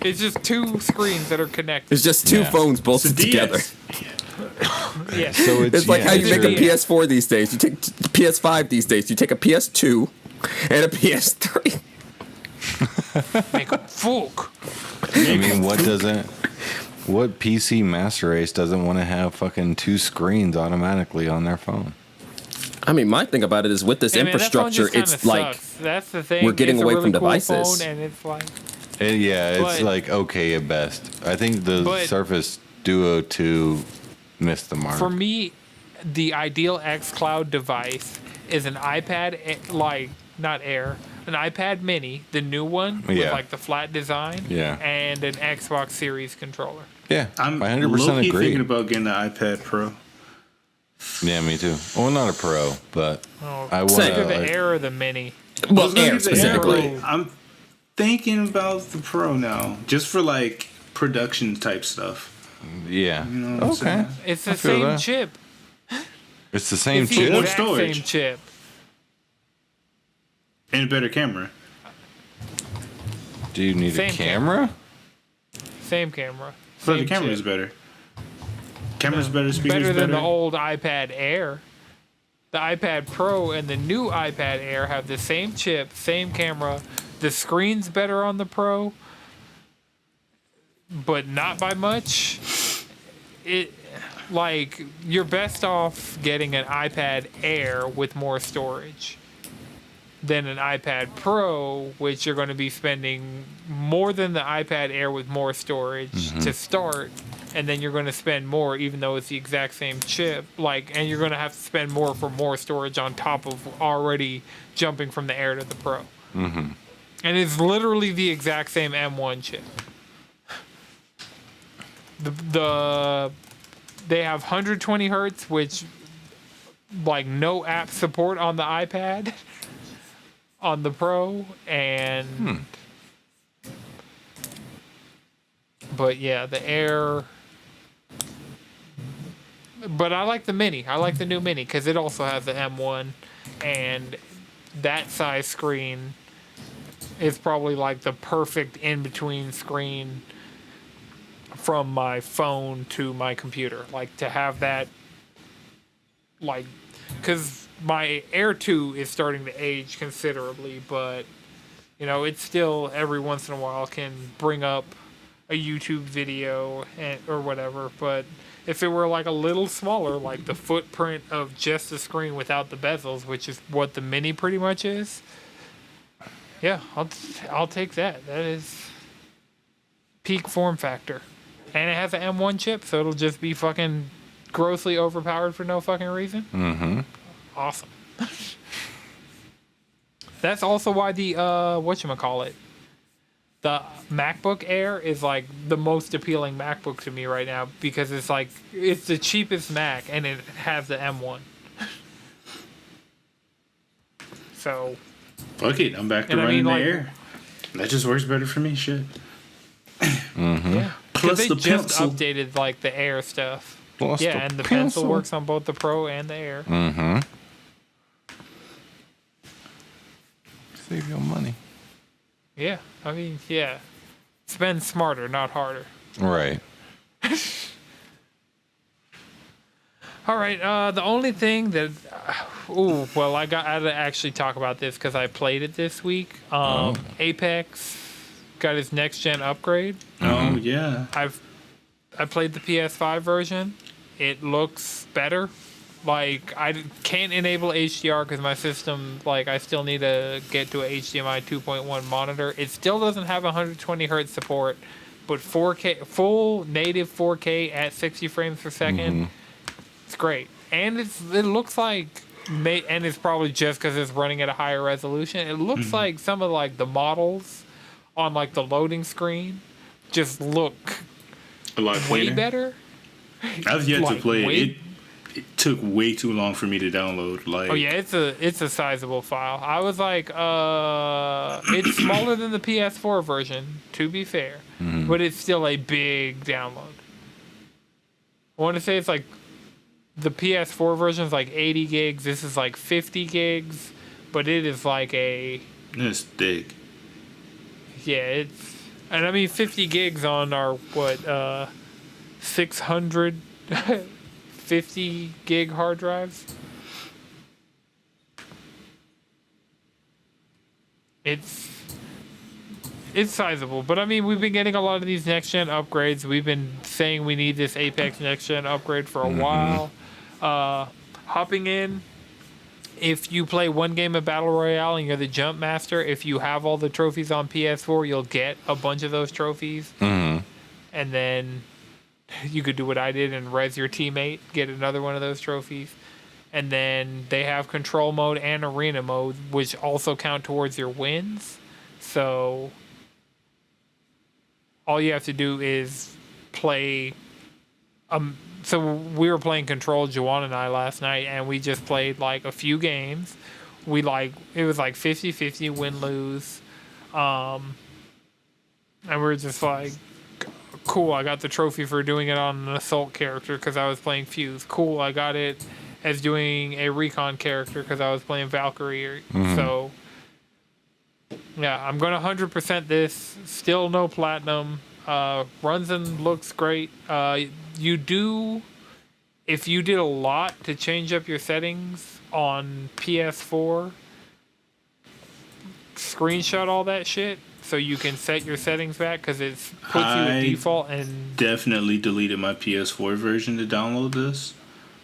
screens that are connected. It's just two phones bolted together. Yeah. So it's like how you make a PS4 these days. You take PS5 these days. You take a PS2 and a PS3. Make them Fulk. I mean, what PC Master Race doesn't want to have fucking 2 screens automatically on their phone? I mean, my thing about it is with this Hey, man, that phone infrastructure, just it's kinda like sucks. That's the thing. we're getting It's a away really from cool devices. phone, and it's like, It's But- like okay at best. I think the But- Surface Duo 2 missed the mark. for me, the ideal xCloud device is an iPad, like not Air, an iPad Mini, the new one with Yeah. like the flat design, Yeah. and an Xbox Series controller. Yeah, I'm 100% low-key agree. thinking about getting the iPad Pro. Yeah, me too. Well, not a Pro, but Oh, I want either the to. Air or the Mini. I was well, gonna Air get the Air, specifically. but I'm thinking about the Pro now, just for like production type stuff. Yeah. You know what I'm Okay. saying? It's I the feel same that. chip. It's the same It's the chip. More exact storage. same chip. And a better camera. Do you need Same a camera? Same camera. But the Same camera chip. is better. Camera's better, speakers Better than better. the old iPad Air. The iPad Pro and the new iPad Air have the same chip, same camera. The screen's better on the Pro, but not by much. You're best off getting an iPad Air with more storage than an iPad Pro, which you're going to be spending more than the iPad Air with more storage to start, and then you're going to spend more even though it's the exact same chip, and you're going to have to spend more for more storage on top of already jumping from the Air to the Pro. And it's literally the exact same M1 chip. They have 120 hertz, which no app support on the iPad, on the Pro, and but yeah, the Air. But I like the Mini. I like the new Mini because it also has the M1, and that size screen is probably like the perfect in between screen from my phone to my computer. Like to have that, because my Air 2 is starting to age considerably, but it's still every once in a while can bring up a YouTube video or whatever. But if it were like a little smaller, like the footprint of just the screen without the bezels, which is what the Mini pretty much is, yeah, I'll take that. That is peak form factor. And it has an M1 chip, so it'll just be fucking grossly overpowered for no fucking reason. Mm-hmm. Awesome. That's also why the whatchamacallit, the MacBook Air is like the most appealing MacBook to me right now, because it's the cheapest Mac and it has the M1. So Fuck it, I'm back to And I running mean, the Air. That just works better for me, shit. yeah, Plus because they the just pencil. updated the Air stuff. Plus Yeah, the and the pencil. pencil works on both the Pro and the Air. Mm-hmm. Save your money. Yeah, I mean, yeah. Spend smarter, not harder. Right. All right. The only thing that, I got to actually talk about this because I played it this week. Apex got his next gen upgrade. Oh yeah. I played the PS5 version. It looks better. I can't enable HDR because my system, I still need to get to a HDMI 2.1 monitor. It still doesn't have 120 hertz support, but 4K, full native 4K at 60 frames per second, it's great. And it looks like, and it's probably just because it's running at a higher resolution, it looks like some of the models on the loading screen just look A lot way cleaner. better. I've yet to play way- it. It took way too long for me to download. Oh yeah, it's a sizable file. I was it's smaller than the PS4 version, to be fair, but it's still a big download. I want to say it's the PS4 version is 80 gigs. This is 50 gigs, but it is It's thick. and I mean 50 gigs on our 600. 50 gig hard drives. it's sizable. But I mean, we've been getting a lot of these next gen upgrades. We've been saying we need this Apex next gen upgrade for a while. Hopping in, if you play one game of Battle Royale and you're the Jump Master, if you have all the trophies on PS4, you'll get a bunch of those trophies. And then you could do what I did and res your teammate, get another one of those trophies. And then they have control mode and arena mode, which also count towards your wins. So all you have to do is play. So we were playing Control, Juwan and I, last night, and we just played like a few games. It was like 50-50 win-lose. And we were just like, cool, I got the trophy for doing it on an assault character because I was playing Fuse. Cool, I got it as doing a recon character because I was playing Valkyrie. So, yeah, I'm going to 100% this. Still no platinum. Runs and looks great. If you did a lot to change up your settings on PS4, screenshot all that shit so you can set your settings back because it puts you at default. And definitely deleted my PS4 version to download this.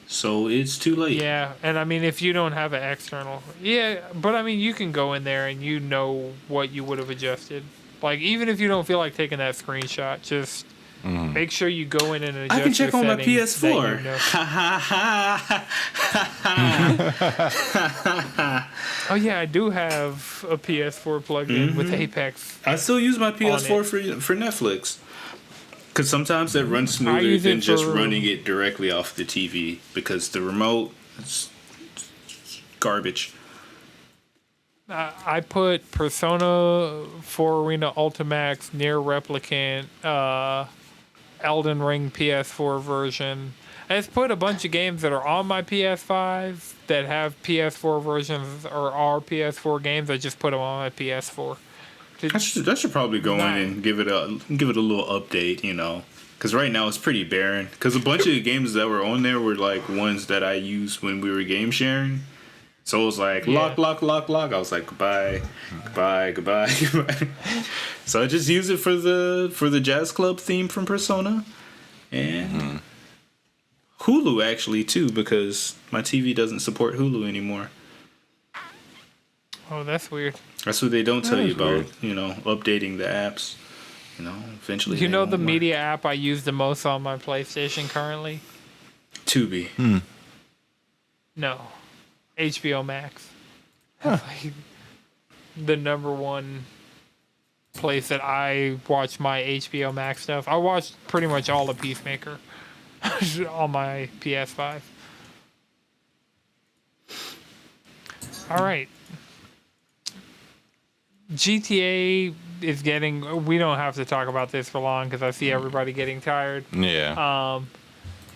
So it's too late. Yeah, and I mean, if you don't have an external... Yeah, but I mean, you can go in there and you know what you would have adjusted. Like, even if you don't feel like taking that screenshot, just make sure you go in and adjust I can check your on my PS4. you know. Oh, yeah, I do have a PS4 plugged in with Apex. I still use my PS4 for Netflix. Because sometimes it runs smoother than just running it directly off the TV. Because the remote is garbage. I put Persona 4 Arena Ultimax, Near Replicant, Elden Ring PS4 version. I just put a bunch of games that are on my PS5 that have PS4 versions or are PS4 games. I just put them on my PS4. I should probably go in and give it a little update, you know, because right now it's pretty barren. Because a bunch of the games that were on there were like ones that I used when we were game sharing. So it was like lock. I was like goodbye. So I just use it for the jazz club theme from Persona, and Hulu actually too, because my TV doesn't support Hulu anymore. Oh, that's weird. That's what they don't tell you about, weird. you know, updating the apps. You know, eventually. You know the media app I use the most on my PlayStation currently? Tubi. No. HBO Max. Like, the number one place that I watch my HBO Max stuff. I watched pretty much all of Peacemaker on my PS5. All right. GTA is getting... We don't have to talk about this for long because I see everybody getting tired. Yeah.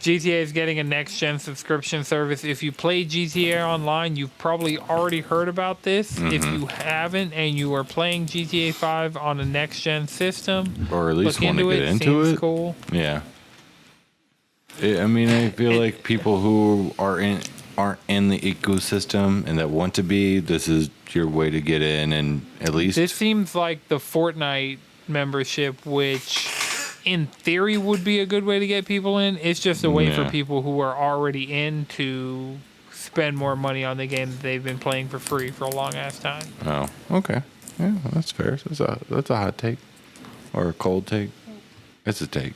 GTA is getting a next-gen subscription service. If you play GTA Online, you've probably already heard about this. If you haven't and you are playing GTA 5 on a next-gen system, Or at least want to get into Seems it. Cool. Yeah. I mean, I feel like people who aren't in the ecosystem and that want to be, this is your way to get in, and at least... This seems like the Fortnite membership, which... in theory would be a good way to get people in. It's just a way for people who are already in to spend more money on the game that they've been playing for free for a long ass time. Oh, okay. Yeah, well, that's fair. That's a hot take. Or a cold take. It's a take.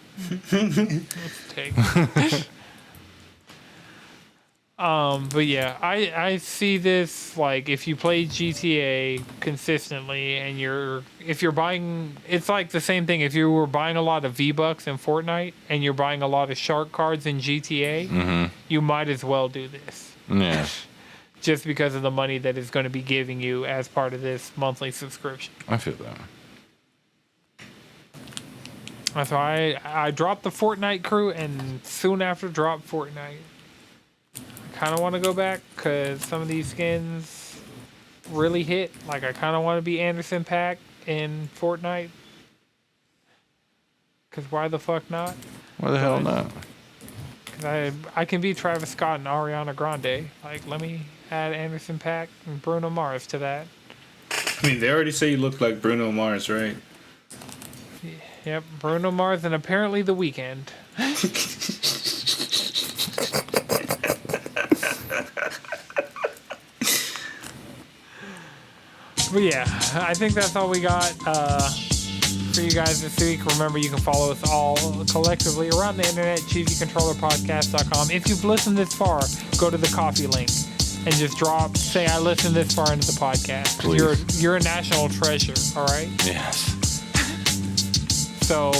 But yeah, I see this, like, if you play GTA consistently and if you're buying, it's like the same thing. If you were buying a lot of V-Bucks in Fortnite and you're buying a lot of shark cards in GTA, you might as well do this. Yeah. Just because of the money that it's going to be giving you as part of this monthly subscription. I feel that. That's why I dropped the Fortnite crew and soon after dropped Fortnite. Kind of want to go back because some of these skins really hit. Like, I kind of want to be Anderson .Paak in Fortnite. Because why the fuck not? Why the hell not? Because I can be Travis Scott and Ariana Grande. Like, let me add Anderson .Paak and Bruno Mars to that. I mean, they already say you look like Bruno Mars, right? Yep, Bruno Mars and apparently The Weeknd. But yeah, I think that's all we got for you guys this week. Remember, you can follow us all collectively around the internet, cheesycontrollerpodcast.com. If you've listened this far, go to the coffee link and just say I listened this far into the podcast. You're a national treasure, all right? Yes. So,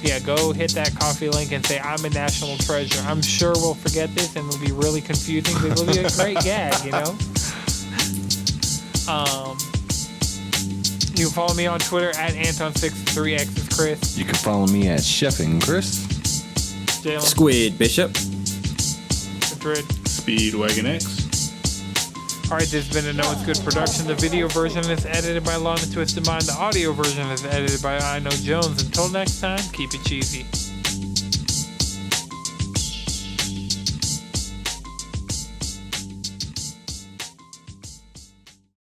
yeah, go hit that coffee link and say, I'm a national treasure. I'm sure we'll forget this and it'll be really confusing, but it'll be a great gag, you know? You can follow me on Twitter at Anton63X is Chris. You can follow me at Chefing Chris. Jalen. Squid Bishop. Madrid. Speedwagon X. Alright, this has been a No It's Good production. The video version is edited by Long and Twisted Mind. The audio version is edited by Iknowjones. Until next time, keep it cheesy.